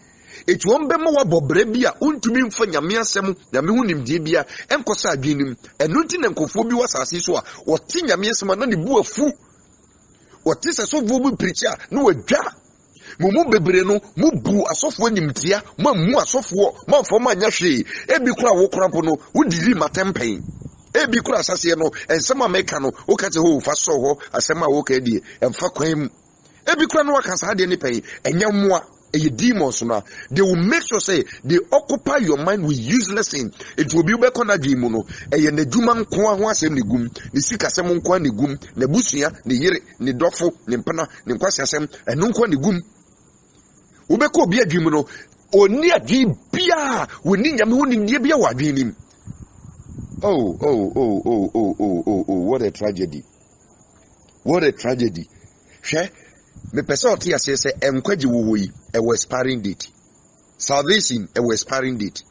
Eti won be ma wa bobre bia untumi mfa nyame asem nyame hu nim die bia enkosa adwenim. Eno nti na nkofo bi wasase so a woti nyame asem na ne bu afu. Woti se so vu bu preacher na wadwa. Mumu bebre no mu bu asofo nimtia ma mu asofo ma fo ma nya hwe ebi kura wo kura po no wo dili matempen ebi kura asase no ensema meka no wo ka te ho fa so ho asema wo ka die emfa kwan mu ebi kura no waka sa de ni pen enya moa eye demons na they will make sure say they occupy your mind with useless thing. It will be be na dream no eye na dwuma nko ho asem ne gum ne sika asem nko ne gum na busua ne yire ne dofo ne mpana ne nkwasi asem eno nko ne gum wo be ko obi adwum no oni adwi bia woni nyame woni ndie bia wadwen nim. Oh, what a tragedy. What a tragedy. Hwe me pese oti ase se enkwaji wo yi e was expiring date. Salvation e was expiring date.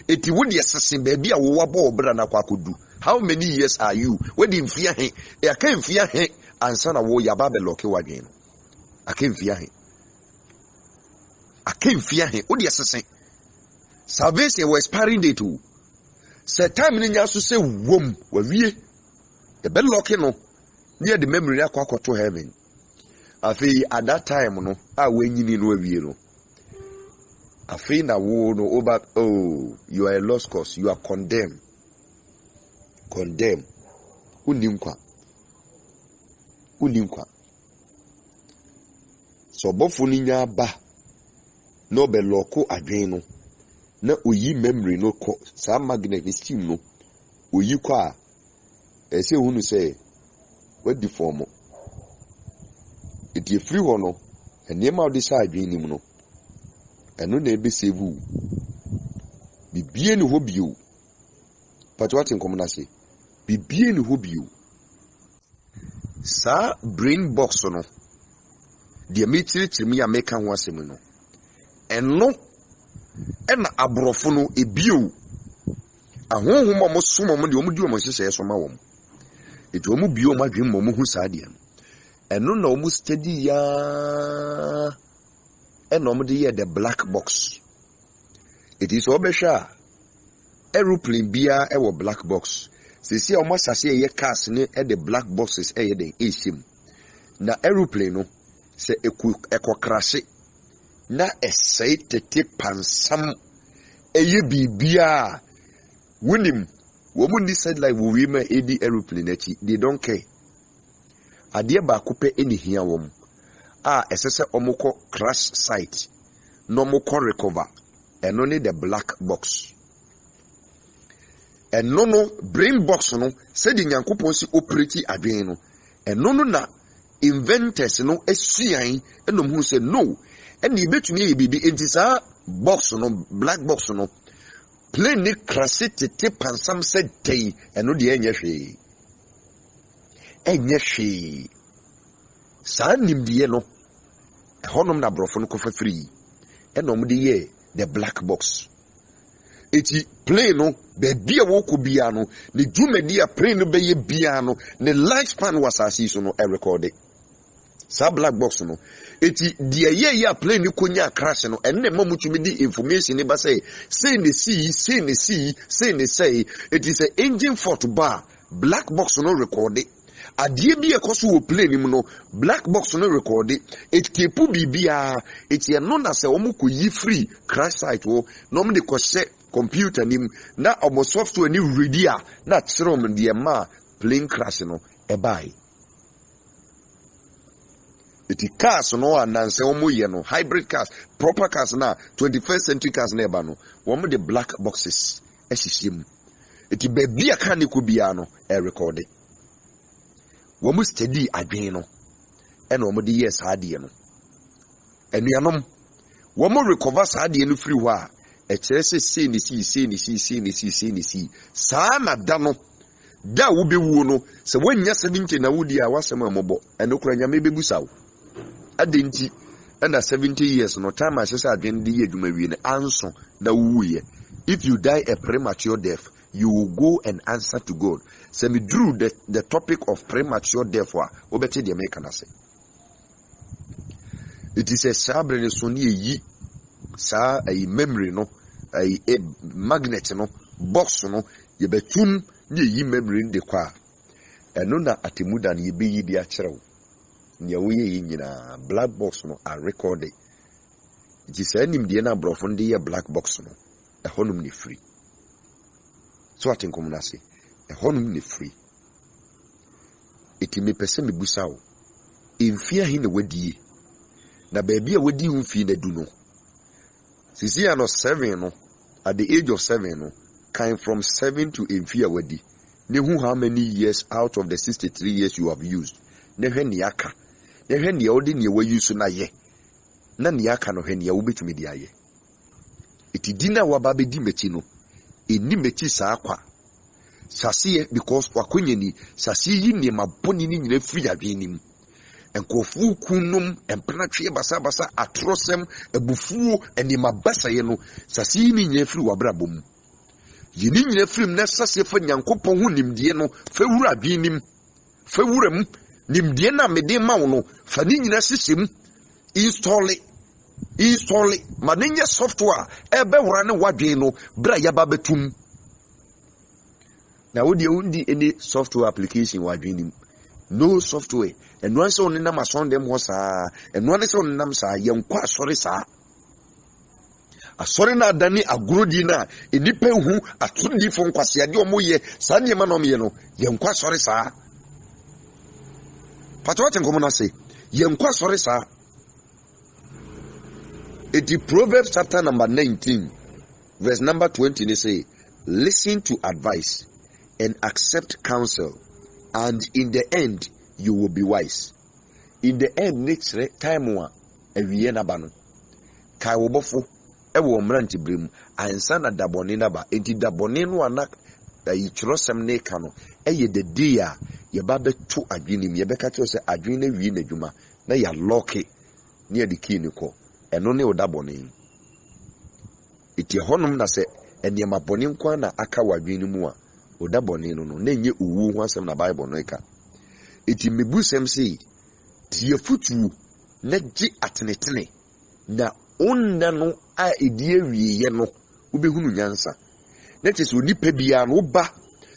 Eti wo de assassin ba bia wo wabo obra na kwakodu. How many years are you? We di mfia he. E aka mfia he ansa na wo yaba be loke wadwen no. Aka mfia he. Aka mfia he. Wo de assassin. Salvation was expiring date o. Se time ni nya so se wom wa wie. E be loke no. Near the memory akwa to heaven. Afi at that time no when you no awie no afi na wo no over you are a lost cause, you are condemned uninkwa so bofu ni nya ba no be loko adwen no na oyi memory no ko sa magnet steam no oyi kwa ese hunu say what the form it ye free hono enema odi sa adwen nim no eno na ebe save bibie ni ho bio but what in common say bibie ni ho bio sa brain box no de metiri ya meka ho asem no eno ena abrofo no ebio ahonhom mo somo mo de omu di omo hyehyɛ so ma wo eto omu bio ma dwen mo hu sa de eno na omu study ya eno omu de the black box. It is obesha aeroplane bia e wo black box. Sisi omu asase ye cars ne e the black boxes e ye den ehim na aeroplane no se ekokrase na esai tete pansam eye bibia wunim womu ni said like we ma edi aeroplane achi they don't care adie ba kope eni hia wom esese omukọ crash site no mukọ recover eno ni the black box eno no brain box no said nyankopon si operate adwen no eno no na inventors no esuan enom hu say no eni betumi ye bibi entisa box no black box no plane ni crash tete pansam said tay eno de enye hwe sa nimdiye no honom na brofo no kofa free enom de ye the black box eti plane no be bia wo ko bia no ne dwumadi a plane no be ye bia no ne lifespan was asisi no e record sa black box no eti de ye ya plane ni konya crash no enne mamutumi di information ne ba say ne say it is a engine fault bar black box no record adie bi ekoso wo plane nim no black box no record it kepu bibia it ye no na se omuko yi free crash site wo no me de ko se computer nim na omo software ni ready na trom de ma plane crash no e bai it cars no ananse omo ye no hybrid cars proper cars na 21st century cars na eba no wo mo de black boxes e hihiem it be bia kan ko bia no e record womu study adwen no ena womu de yes ade no enuanom womu recover ade no free ho a e kire se ni si saa na da no da wo bewu no se wanya 70 na wudi a wasem amobo eno kura nyame bebusawo adenti ena 70 years no time asese adwen de ye adwuma wie ne anso na wuye. If you die a premature death, you will go and answer to God. So me drew the topic of premature death. Obete the American say. It is a sabre soni yi sa a memory no a magnet no box no ye betum ye yi memory de kwa. Eno na atimuda ni be yi dia kyerɛw. Nya wo ye nyina black box no are recorded It is any Indiana brofonde black box no. A honum ni free. So I think say a honum ni free. It me pese me busa wo. In fear hin the wedi. Na baby a wedi unfi na du no. Sisi ano 7 no. At the age of 7 no. Came from 7 to in fear wedi. Ne who how many years out of the 63 years you have used. Ne hwe ni aka. Ne hwe ni odi ni we use na ye. Na ni aka no hwe ni wobetumi di aye. Iti dina wababe di mechi no. Eni mechi sa akwa. Sasiye because wakwenye ni sasiye ni maboni ni nyine free adwenim. Enkofu kunum empratwe basa basa atrosem ebufuo eni mabasa ye no sasiye ni nyine free wabrabom. Yini nyine free na sasiye fa nyankopon hu nimdie no fa wura adwenim. Fa wuram nimdie na mede ma wo no fa ni nyine system install manenya software ebe wura ne wadwe no bra yaba betum. Na wodi undi any software application wadwe no software and once on na mason dem ho saa and once on nam saa yenkwa asori saa asori na dani agrodi na enipa hu atundi fo nkwase ade omoye saa ne ma no me no yenkwa asori saa patwate nkomo na say yenkwa asori saa. It is Proverbs chapter number 19 verse number 20 they say listen to advice and accept counsel, and in the end you will be wise. In the end, next time one ewie na ba no kai wo bofo e wo mranti brem ansa na dabone na ba enti dabone no ana yi kirosem ne ka no eye the day a ye ba beto adwenim ye beka kyo se adwen na wi na dwuma na ya lock near the key ni ko eno ne odabone eti honum na se eniema bone nkwa na aka wadwen mu a odabone no na enye owu ho asem na Bible no eka eti mebusem sei tie futu na gi atenetene na onna no a edi awiye no ubehunu nyansa na tese onipa bia no ba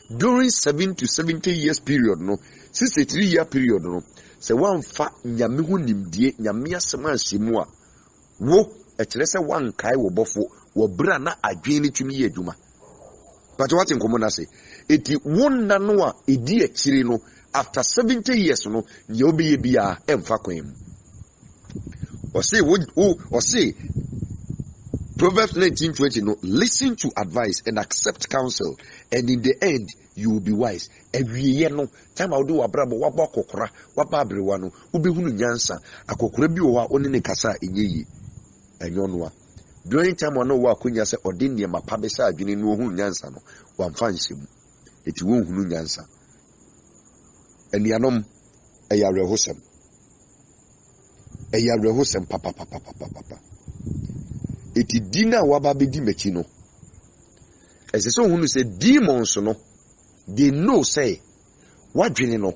during 7 to 70 years period no 63 year period no se wanfa nyame hu nimdie nyame asem asemu a wo ekere se wankai wo bofo wo bra na adwen ni tumi ye adwuma but what in common say eti wonna no a edi akire no after 70 years no ye obi ye bia emfa kwem or say Proverbs 19:20 no listen to advice and accept counsel and in the end you will be wise. Ewiye no time awdo wabrabo waba kokora waba abrewa no ubehunu nyansa akokora bi wo ha oni ne kasa enyeyi enyonoa during time ono wa akunya se odinne mapa be sa adwene no ohunu nyansa no wamfa nsemu eti wo ohunu nyansa enianom eyarehosem papa eti dina waba be di mechi no eseso hunu se demons no they know say wadwene no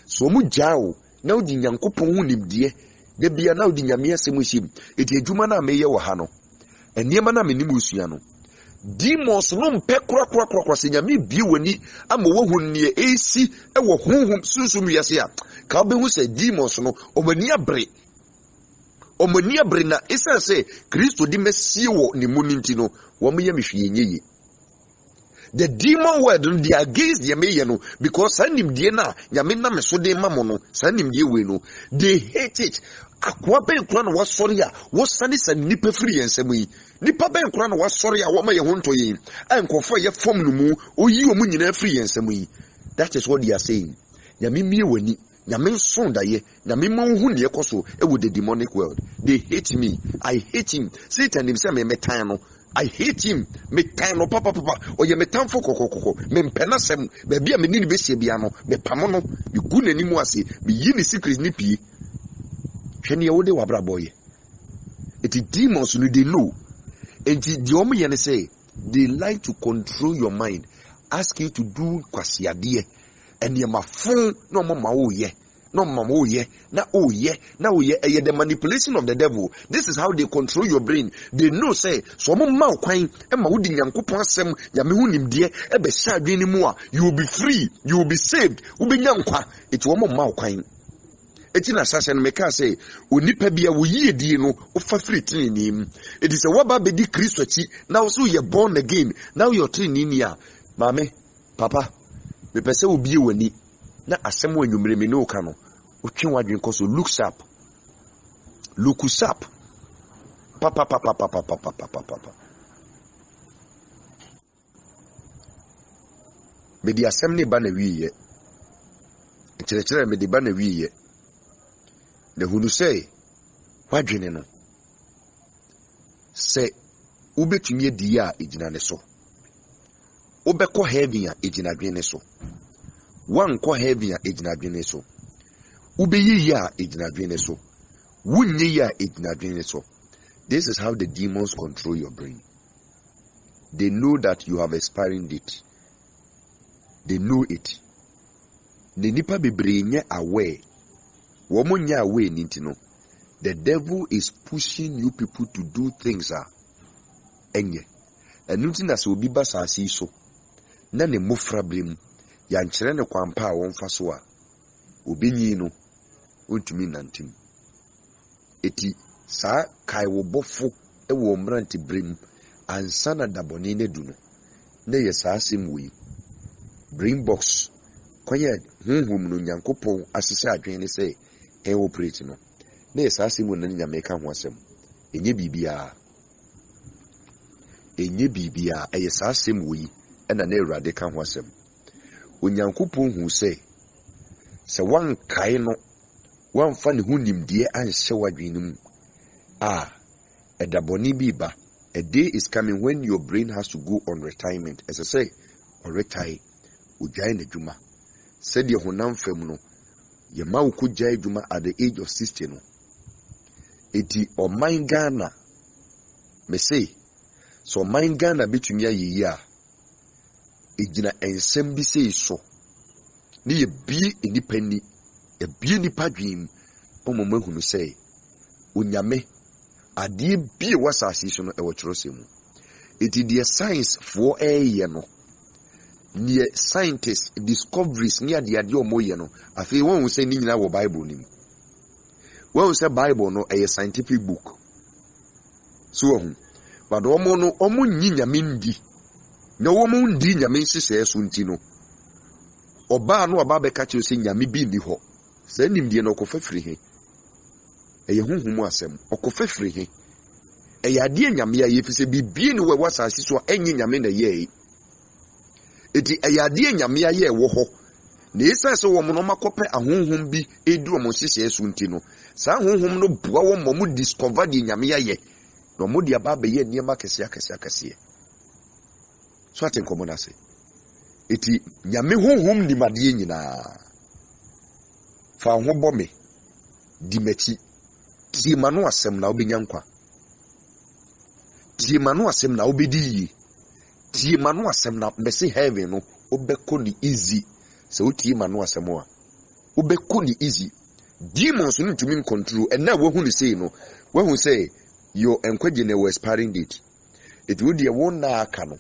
so mu jao na odi nyankopon hu nimdie de bia na odi nyame asem him eti adwuma na meye wo ha no eniema na menim usua no demons no mpe kura se nyame bi wani ama wo hu ne esi e wo honhom sunsun wiase a ka obehu se demons no omani abre na isa se Kristo di mesie wo ne muninti no wo me yemhwe yenye the demon word no they against the me no because sanim die na nyame na meso de mamo no sanim die we no they hate it akwa ben kura na wasori a wo sane san nipa free ensem yi nipa ben kura na wasori a wo ma ye honto yi ankofo ye form no mu oyi o mu nyina free ensem yi. That is what they are saying. Nyame mie wani nyame son da ye nyame manhu ne ekoso e wo the demonic world. They hate me, I hate him. Satan himself me metan no I hate him. Me time no papa o ye me time for kokoko me mpena sem ba bia me ni be sie bia no me pamo no me gu nani mu ase me yi ni secret ni pie hwe ne wo de wabra boy it demons no they know and the omo ye ne say they like to control your mind, ask you to do kwasiade and ye mafun no mama wo ye no mama oh yeah, now oh yeah, the manipulation of the devil. This is how they control your brain. They know say so mo ma kwan e ma wodi nyankopon asem ya me hunim de e be sha adwene mu a you will be free, you will be saved. Wo be nyankwa it wo mo ma kwan. Etina assassin meka say onipa bia wo yiedie no ofa free training. It is a waba bedi Christ achi now so you born again now you're training ya mame papa me pese obi wani na asem wanwumre me no ka no otwe wadwen koso look sharp papa me di asem ne ba na wiye kire me di ba na wiye na hunu say wadwene no se ubetumi adi a ejina ne so obekọ heaven a ejina dwene so wankọ heaven a ejina dwene so ubeyi a ejina dwene so wunye a ejina dwene so. This is how the demons control your brain. They know that you have expiring date. They know it. The nipa bebree aware. Womonya aware nintino. The devil is pushing you people to do things enye. Enuti na se obi ba saasi so. Na ne mofra blem. Ya nkyere ne kwampa a wonfa so a. Obenyi no ontumi nantim. Eti sa kai wo bofo e wo mranti brem ansa na daboni ne du no. Na ye sa asem wi. Brain box kwanye hunhum no Nyankopon asese adwen ne se e operate no. Na ye sa asem no nyame ka ho asem. Enye bibia eye sa asem wi e na Awurade ka ho asem. Onyankopon hu se wan kai no wan fa ne hunim die anhye wadwen mu edaboni biba. A day is coming when your brain has to go on retirement. As I say, or retire ujai ne juma. Said ye honam fam no ye ma uko jai juma at the age of 60 no. Eti o mind Ghana me say so mind Ghana betumi ayi ya ejina ensem bi say so ni ye bie enipani e bie nipa dwim omoma hunu say onyame ade bie wasasi so no e wo kyerosem. Eti the science for ye no near scientists discoveries near the ade omoye no afi won say ni nyina wo Bible nim. Won say Bible no a scientific book so but omo no omo nyi nyame ndi na omo ndi nyame nhyehyɛ so nti no oba no aba be ka kyerɛ sɛ nyame bi ni hɔ sɛ nimdie no okofa firi he eye hunhum asɛm okofa firi he eye ade nyame ya yefise bibie ni we wasase so enye nyame na ye eti eye ade nyame ya ye wo hɔ na esa sɛ wo mo no makɔpɛ ahunhum bi edu omo nhyehyɛ so nti no saa ahunhum no bua wo mo discover de nyame ya ye no mo dia ba be ye niema kese so aten komo na se eti nyame honhom ni madie nyina fa ho bome di machi tie manu asem na obenya nkwa tie manu asem na obedi tie manu asem na mesi heaven no obekọ ni easy se otie manu asem a obekọ ni easy demons no tumi control and na wo hu ni say no wo hu say your enkwaje na expiring date it would be one na aka no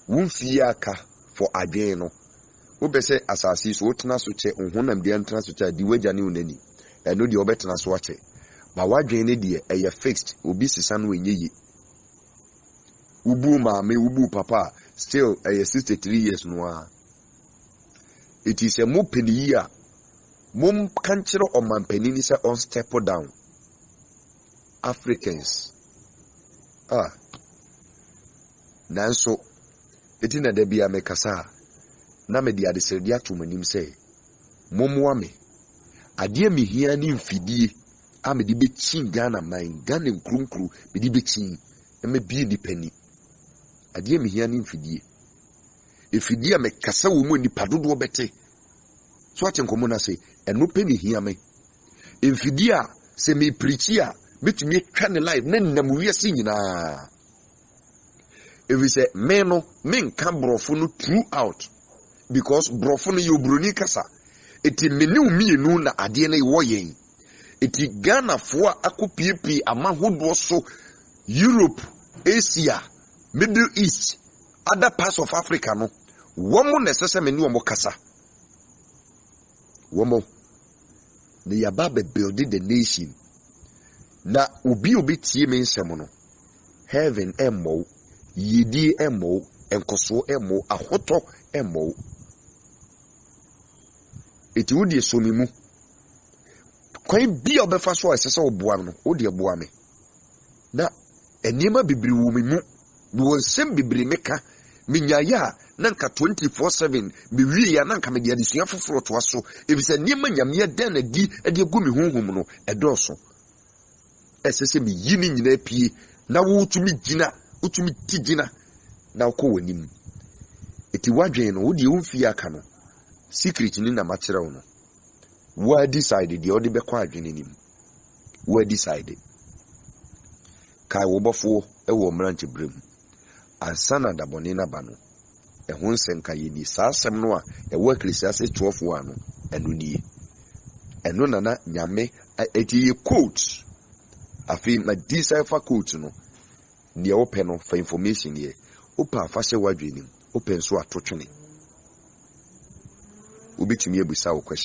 wonfie aka for adwen no wo be say asasi so wotena so che honam de antena so che di waja ne unani eno de obetena so ache ba wadwen ne de eye fixed obi sisa no enyeyi ubu maame ubu papa still 63 years no a it is a mo peni a mom kanchiro o mampeni ni say on step down Africans nanso etina da bia me kasa na me dia de sedi atomanim say momwa me ade me hia ni mfidie a me di bechi Ghana man Ghana nkrunkru me di bechi e me bie di pani ade me hia ni mfidie efidie me kasa wo mu nipa dodo bete so atenkomo na say eno pe me hia me mfidie a se me preach a betumi twa ne live na nam wiase nyina if we say me no men ka brofo no throughout because brofo no yobroni kasa eti meni umienu na ade na wo yen eti Ghana fo akopiepi amahodo so Europe, Asia, Middle East, other parts of Africa no womo necessary meni wo kasa womo na yaba be build the nation na obi tie me nsɛm no heaven emmo yidi emmo enkoso emmo ahoto emmo eti wo de so me mu kwan bi obefa so asese oboa no wo de boa me na enema bibiri wo me mu wo nsɛm bibiri meka minyaya na nka 24/7 me wie ya na nka me de adesua foforo to aso ebisa niema nyame den na di de gu me honhom no edoso esese me yini nyina pie na wo tumi gina utumi tigina na uko wanim eti wadwen no wo de umfi aka no secret ni na matire wo no wa decide de odi be kwa adwene nim wa decide kai wo bofo e wo mranche brem ansana da bone na ba no ehun senka yedi saasem no a e wo Ecclesiastes 12:1 no eno nie eno nana nyame eti ye quote afi ma decipher quote no de open no for information here open afase wadwenim open so atotwene obetumi abusa wo question